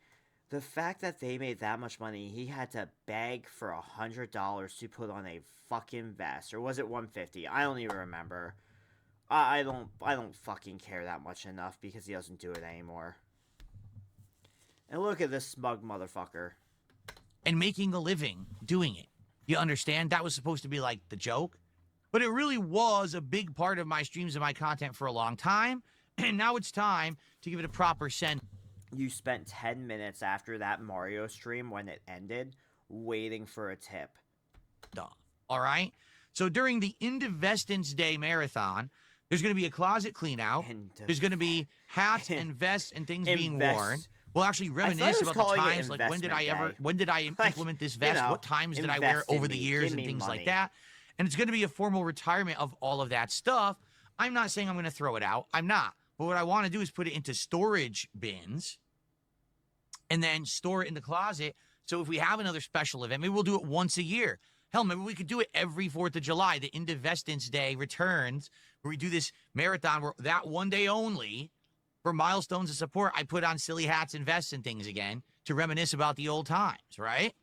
the fact that they made that much money, he had to beg for $100 to put on a fucking vest. Or was it $150? I don't even remember. I don't fucking care that much enough, because he doesn't do it anymore. And look at this smug motherfucker. And making a living doing it. You understand? That was supposed to be like the joke. But it really was a big part of my streams and my content for a long time. And now it's time to give it a proper send. You spent 10 minutes after that Mario stream, when it ended, waiting for a tip. All right? So during the Indivestance Day Marathon, there's going to be a closet clean out. There's going to be hats and vests and things being worn. We'll actually reminisce about the times, like when did I implement this vest? You know, what times did I wear over the years and things like that? And it's going to be a formal retirement of all of that stuff. I'm not saying I'm going to throw it out. I'm not. But what I want to do is put it into storage bins and then store it in the closet. So if we have another special event, maybe we'll do it once a year. Hell, maybe we could do it every 4th of July. The Indivestance Day returns, where we do this marathon where that one day only, for milestones of support, I put on silly hats and vests and things again to reminisce about the old times, right?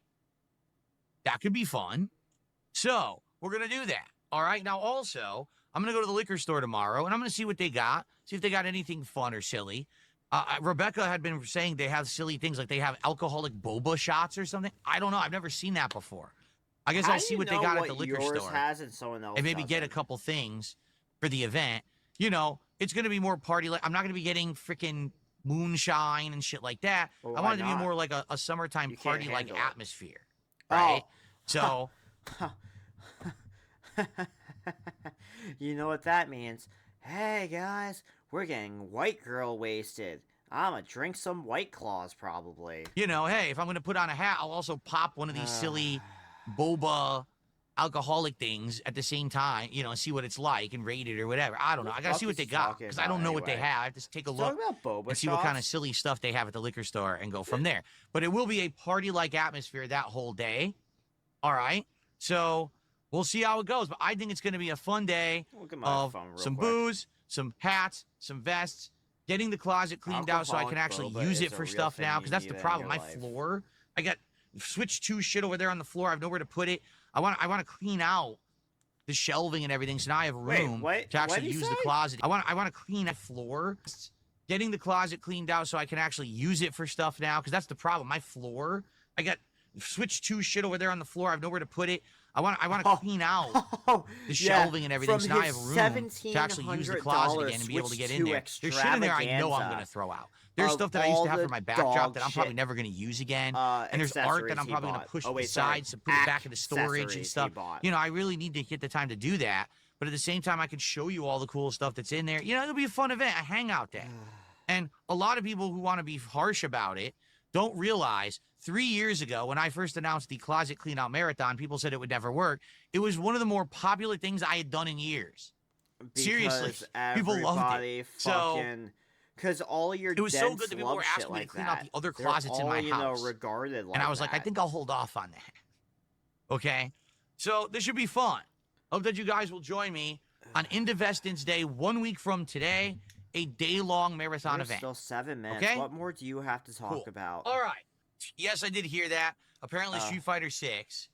That could be fun. So we're going to do that. All right. Now, also, I'm going to go to the liquor store tomorrow, and I'm going to see what they got, see if they got anything fun or silly. Rebecca had been saying they have silly things, like they have alcoholic boba shots or something. I don't know. I've never seen that before. I guess I'll see what they got at the liquor store and maybe get a couple things for the event. You know, it's going to be more party. Like, I'm not going to be getting freaking moonshine and shit like that. Well, I want it to be more like a summertime party-like atmosphere. Oh. Right? So... You know what that means. Hey, guys, we're getting white girl wasted. I'm gonna drink some White Claws, probably. You know, hey, if I'm gonna put on a hat, I'll also pop one of these silly boba alcoholic things at the same time, you know, and see what it's like and rate it or whatever. I don't know. I gotta see what they got, because I don't know what they have. I have to take a look and see what kind of silly stuff they have at the liquor store and go from there. But it will be a party-like atmosphere that whole day. All right? So we'll see how it goes. But I think it's going to be a fun day of some booze, some hats, some vests, getting the closet cleaned out so I can actually use it for stuff now, because that's the problem. My floor, I got switch 2 shit over there on the floor. I have nowhere to put it. I want to clean out the shelving and everything, so now I have room to actually use the closet. I want to clean that floor, getting the closet cleaned out so I can actually use it for stuff now, because that's the problem. My floor, I got switch 2 shit over there on the floor. I have nowhere to put it. I want to clean out the shelving and everything, so now I have room to actually use the closet again and be able to get in there. There's shit in there I know I'm going to throw out. There's stuff that I used to have for my backdrop that I'm probably never going to use again. And there's art that I'm probably going to push to the side to put it back into storage and stuff. You know, I really need to get the time to do that. But at the same time, I can show you all the cool stuff that's in there. You know, it'll be a fun event, a hangout day. And a lot of people who want to be harsh about it don't realize 3 years ago, when I first announced the Closet Clean Out Marathon, people said it would never work. It was one of the more popular things I had done in years. Seriously, people loved it. Fucking Because all your It was so good that people love were shit asking me to like clean out that. the other They're closets in all, my you house. know, regarded like And I was like, I that. think I'll hold off on that. Okay? So this should be fun. Hope that you guys will join me on Indivestance Day 1 week from today, a day-long marathon There's event. still 7 minutes. Okay? What more do you have to talk Cool. about? All right. Yes, I did hear that. Apparently, Street Fighter 6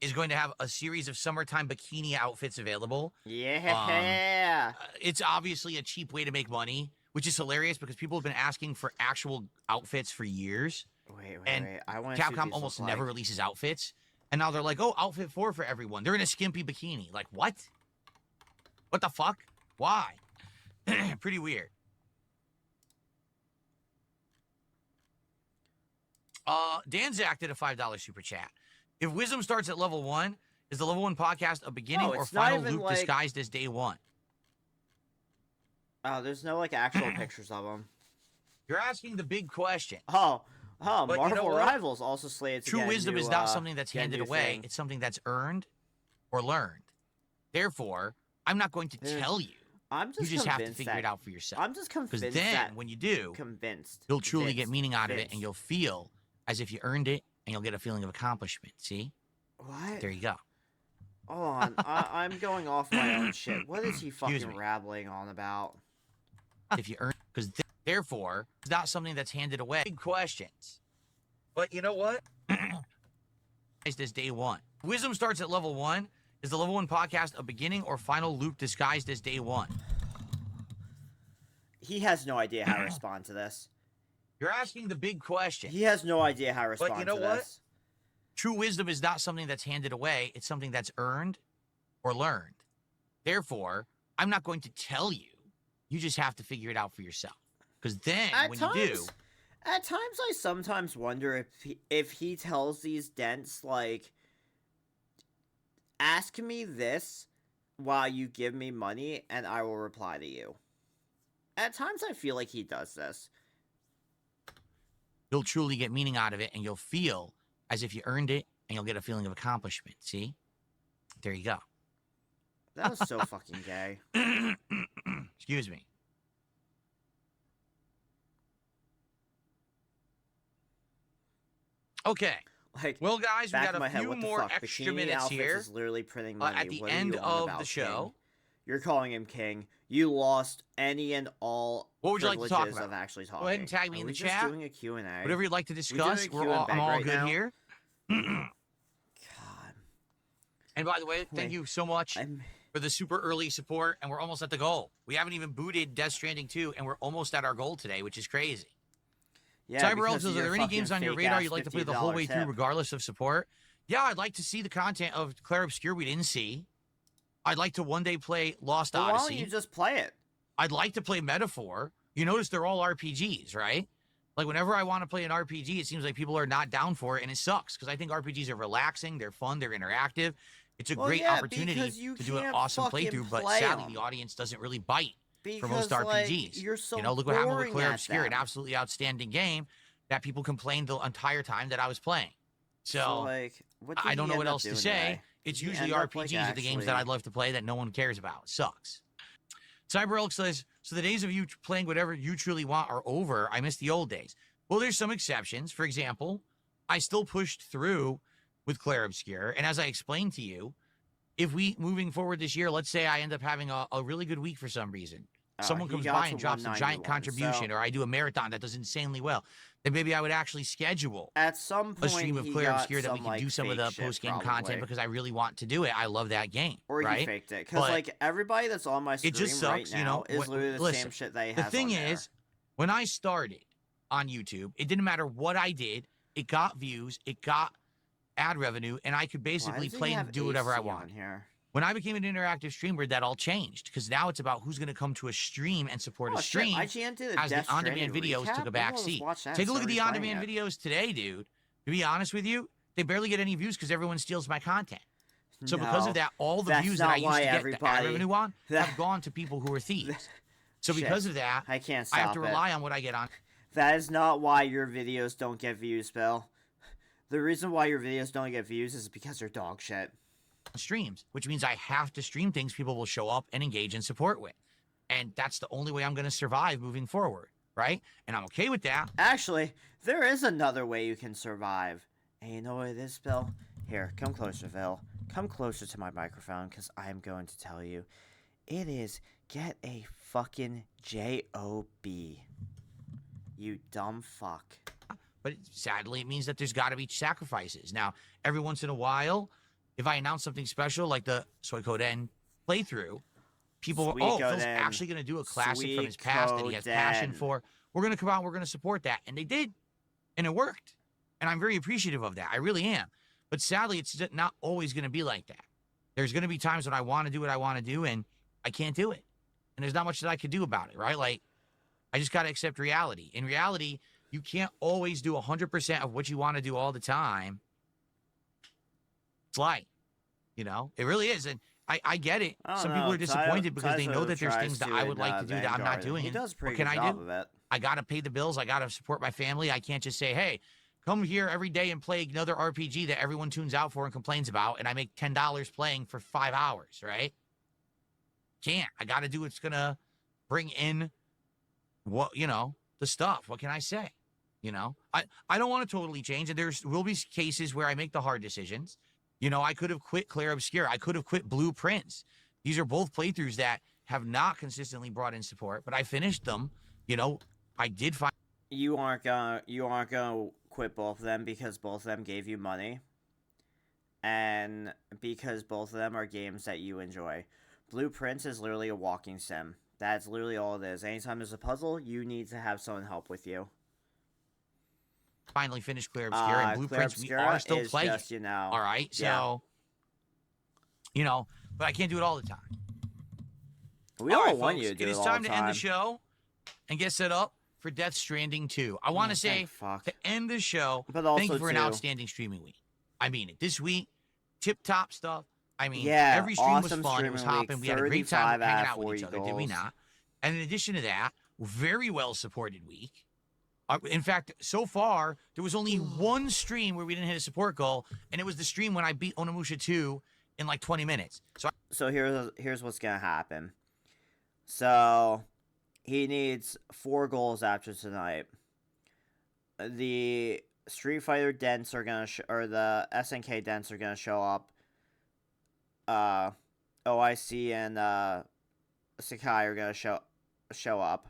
is going to have a series of summertime bikini outfits available. Yeah. It's obviously a cheap way to make money, which is hilarious because people have been asking for actual outfits for years. Wait. I want to Capcom almost never releases outfits. And now they're like, oh, outfit 4 for everyone. They're in a skimpy bikini. Like, what? What the fuck? Why? Pretty weird. Danzak did a $5 super chat. If Wisdom starts at level 1, is the level 1 podcast a beginning or final loop disguised as day 1? Oh, there's no, like, actual pictures of them. You're asking the big question. Oh, But Marvel you know what? Rivals also slated to True get wisdom new, is not something that's get a handed new away. thing. It's something that's earned or learned. Therefore, I'm not going to tell you. I'm just You just have to convinced figure that- it out for yourself. I'm just convinced Because then, that when you do, convinced you'll truly get Vince, meaning out of it, Vince. and you'll feel as if you earned it, and you'll get a feeling of accomplishment. See? What? There you go. Hold on, I'm going off my own shit. What is he Excuse fucking me. rabbling on about? If you earn, because therefore, it's not something that's handed away. Big questions. But you know what? As day 1. Wisdom starts at level 1. Is the level 1 podcast a beginning or final loop disguised as day 1? He has no idea how to respond to this. You're asking the big question. He has no idea how to respond you know to what? this. True wisdom is not something that's handed away. It's something that's earned or learned. Therefore, I'm not going to tell you. You just have to figure it out for yourself. Because then, when you do... At times, I sometimes wonder if he tells these dents, like, ask me this while you give me money, and I will reply to you. At times, I feel like he does this. You'll truly get meaning out of it, and you'll feel as if you earned it, and you'll get a feeling of accomplishment. See? There you go. That was so fucking gay. Excuse me. Okay. Like, Well, guys, we back got in my a head, few what the more fuck? extra Bikini minutes Outfits here is literally printing money. at the What are end you on of about, the show. King? You're calling him king. You lost any and all What would you like to talk privileges about? of actually talking. Go ahead and tag me Are in we the just chat. doing a Q&A? Whatever you'd like to discuss, doing a I'm all right good now? here. God. And by the way, thank you so much for the super early support, and we're almost at the goal. We haven't even booted Death Stranding 2, and we're almost at our goal today, which is crazy. Yeah, Cyber because Elves, of are your there any fucking games on your fake radar ass you'd like to play the $50 whole way through tip. regardless of support? Yeah, I'd like to see the content of Claire Obscure we didn't see. I'd like to one day play Lost Well, why Odyssey. don't you just play it? I'd like to play Metaphor. You notice they're all RPGs, right? Like, whenever I want to play an RPG, it seems like people are not down for it, and it sucks, because I think RPGs are relaxing, they're fun, they're interactive. It's a great opportunity to do an awesome playthrough, but sadly, the audience doesn't really bite for most RPGs. Like, you're so look what happened with boring Claire at Obscure, an them. absolutely outstanding game that people complained the entire time that I was playing. So, like, what did I don't he know end what up else to doing say. today? It's Did he usually end up, like, RPGs are the games that I'd love to play that no one cares about. It sucks. CyberElk says, so the days of you playing whatever you truly want are over. I miss the old days. Well, there's some exceptions. For example, I still pushed through with Claire Obscure. And as I explained to you, if we, moving forward this year, let's say I end up having a really good week for some reason. Someone he comes got by to and drops a giant 191, contribution, so- or I do a marathon that does insanely well, then maybe I would actually schedule At some point, a stream of he Claire got Obscure that we some, can like, do some of the fake shit, post-game probably. content because I really want to do it. I love that game, Or right? he faked it. Because, But like, everybody that's on my stream it just sucks, right you now know. is literally the Listen, same shit they the have thing on there. is, when I started on YouTube, it didn't matter what I did. It got views, it got ad revenue, and I could Why basically does he play have and do whatever I AC on want. here? When I became an interactive streamer, that all changed because now it's about who's going to come to a stream and support Oh, a stream. shit, IGN did a As the Death on-demand Stranding videos recap? took a Maybe I'll back just seat. watch that Take a look at instead the of replaying on-demand it. videos today, dude. To be honest with you, they barely get any views because everyone steals my content. So because No, of that, all the that's views that not I used why to get the ad everybody- revenue on that- have gone to people who are thieves. So Shit, because of that, I can't I have stop to it. rely on what I get on That is not why your videos don't get views, Bill. The reason why your videos don't get views is because they're dog shit. streams, which means I have to stream things people will show up and engage and support with. And that's the only way I'm going to survive moving forward. right? And I'm okay with that. Actually, there is another way you can survive. And you know what it is, Phil? Here, come closer, Phil. Come closer to my microphone, because I'm going to tell you. It is get a fucking J-O-B. You dumb fuck. But sadly, it means that there's got to be sacrifices. Now, every once in a while, if I announce something special like the Suikoden playthrough, people will, oh, Phil's actually going to do a classic from his past that he has passion for. We're going to come out, we're going to support that. And they did. And it worked. And I'm very appreciative of that. I really am. But sadly, it's not always going to be like that. There's going to be times when I want to do what I want to do, and I can't do it. And there's not much that I could do about it, right? Like, I just got to accept reality. In reality, you can't always do 100% of what you want to do all the time. It's like, you know, it really is. And I get it. Some people are disappointed because they know that there's things that I would like to do that I'm not doing. He does a pretty what can good I job do? of it. I got to pay the bills. I got to support my family. I can't just say, hey, come here every day and play another RPG that everyone tunes out for and complains about, and I make $10 playing for 5 hours, right? Can't. I got to do what's going to bring in what, you know, the stuff. What can I say? You know, I don't want to totally change, and there will be cases where I make the hard decisions. You know, I could have quit Clair Obscur. I could have quit Blueprints. These are both playthroughs that have not consistently brought in support, but I finished them. You know, I did find You aren't gonna quit both of them because both of them gave you money, and because both of them are games that you enjoy. Blueprints is literally a walking sim. That's literally all it is. Anytime there's a puzzle, you need to have someone help with you. finally finished Clair Obscur, and Blueprints we are still playing. Just, you know, all right, so you know, but I can't do it all the time. We all want you to do it all the time. It is time to end the show and get set up for Death Stranding 2. I want to say to end the show, but also thank you for an outstanding streaming week. I mean it. This week, tip-top stuff. I mean, yeah, every stream awesome was fun. It was hopping. We had a great time hanging out with each other, did we not? And in addition to that, very well-supported week. In fact, so far, there was only one stream where we didn't hit a support goal, and it was the stream when I beat Onimusha 2 in like 20 minutes. So here's what's going to happen. So he needs 4 goals after tonight. The Street Fighter dents are going to or the SNK dents are going to show up. OIC and Sakai are going to show up.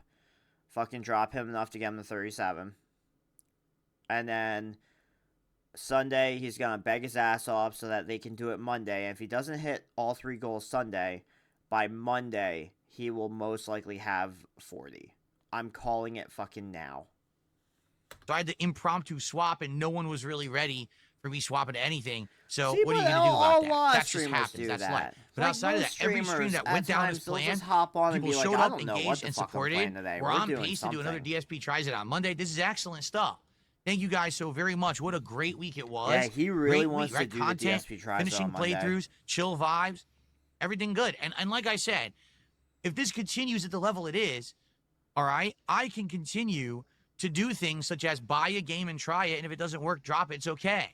Fucking drop him enough to get him to 37. And then Sunday, he's going to beg his ass off so that they can do it Monday. And if he doesn't hit all 3 goals Sunday, by Monday, he will most likely have 40. I'm calling it fucking now. So I had the impromptu swap, and no one was really ready for me swapping to anything. So See, what are you going to do about that? That just happens. That's life. But like outside of that, every stream that went down as planned, people showed up, engaged, and supported. We're on pace to do another DSP Tries It on Monday. This is excellent stuff. Thank you guys so very much. What a great week it was. Yeah, he really wants to do content, the DSP Tries It on finishing Monday. playthroughs, chill vibes, everything good. And like I said, if this continues at the level it is, all right, I can continue to do things such as buy a game and try it, and if it doesn't work, drop it. It's okay.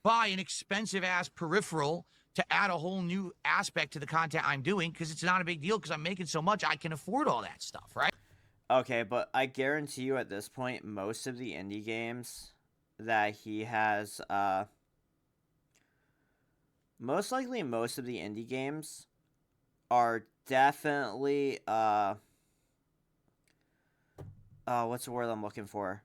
Buy an expensive-ass peripheral to add a whole new aspect to the content I'm doing, because it's not a big deal because I'm making so much I can afford all that stuff, right? Okay, but I guarantee you at this point, most of the indie games that he has, most likely most of the indie games are definitely, what's the word I'm looking for?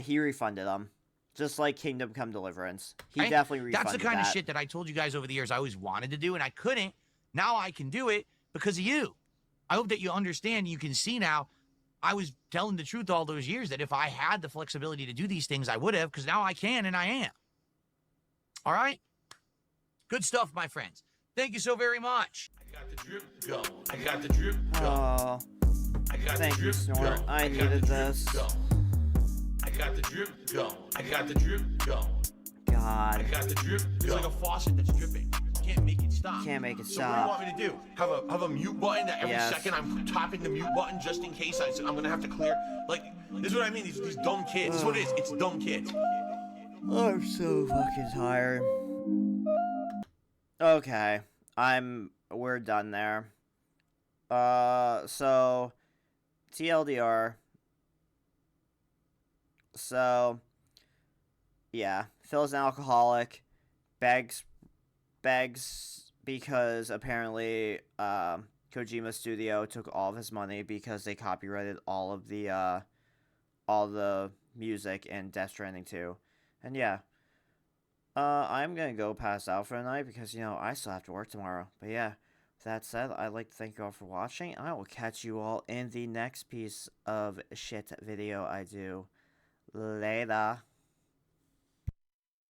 He refunded them. Just like Kingdom Come Deliverance. He definitely refunded That's the kind of shit that I told you guys over the years I always wanted to do, and I couldn't. Now I can do it because of you. I hope that you understand. You can see now I was telling the truth all those years that if I had the flexibility to do these things, I would have, because now I can and I am. All right? Good stuff, my friends. Thank you so very much. I got the drip go. I got the drip go. Oh, I got thank the you, drip Snort. go. I got needed the drip this. Go. I got the drip go. I got the drip go. God. I got the drip It's go. like a faucet that's dripping. You can't make it stop. Can't make it So what do you stop. want me to do? Have a mute button that every Yes. second I'm tapping the mute button just in case I'm gonna have to clear. Like, this is what I mean. These dumb kids. This is what it is. It's dumb kids. I'm so fucking tired. Okay. We're done there. So TLDR. So, yeah, Phil's an alcoholic. Begs because apparently Kojima Studio took all of his money because they copyrighted all the music in Death Stranding 2. And yeah, I'm gonna go pass out for the night because I still have to work tomorrow. But yeah, with that said, I'd like to thank you all for watching. I will catch you all in the next piece of shit video I do. Later.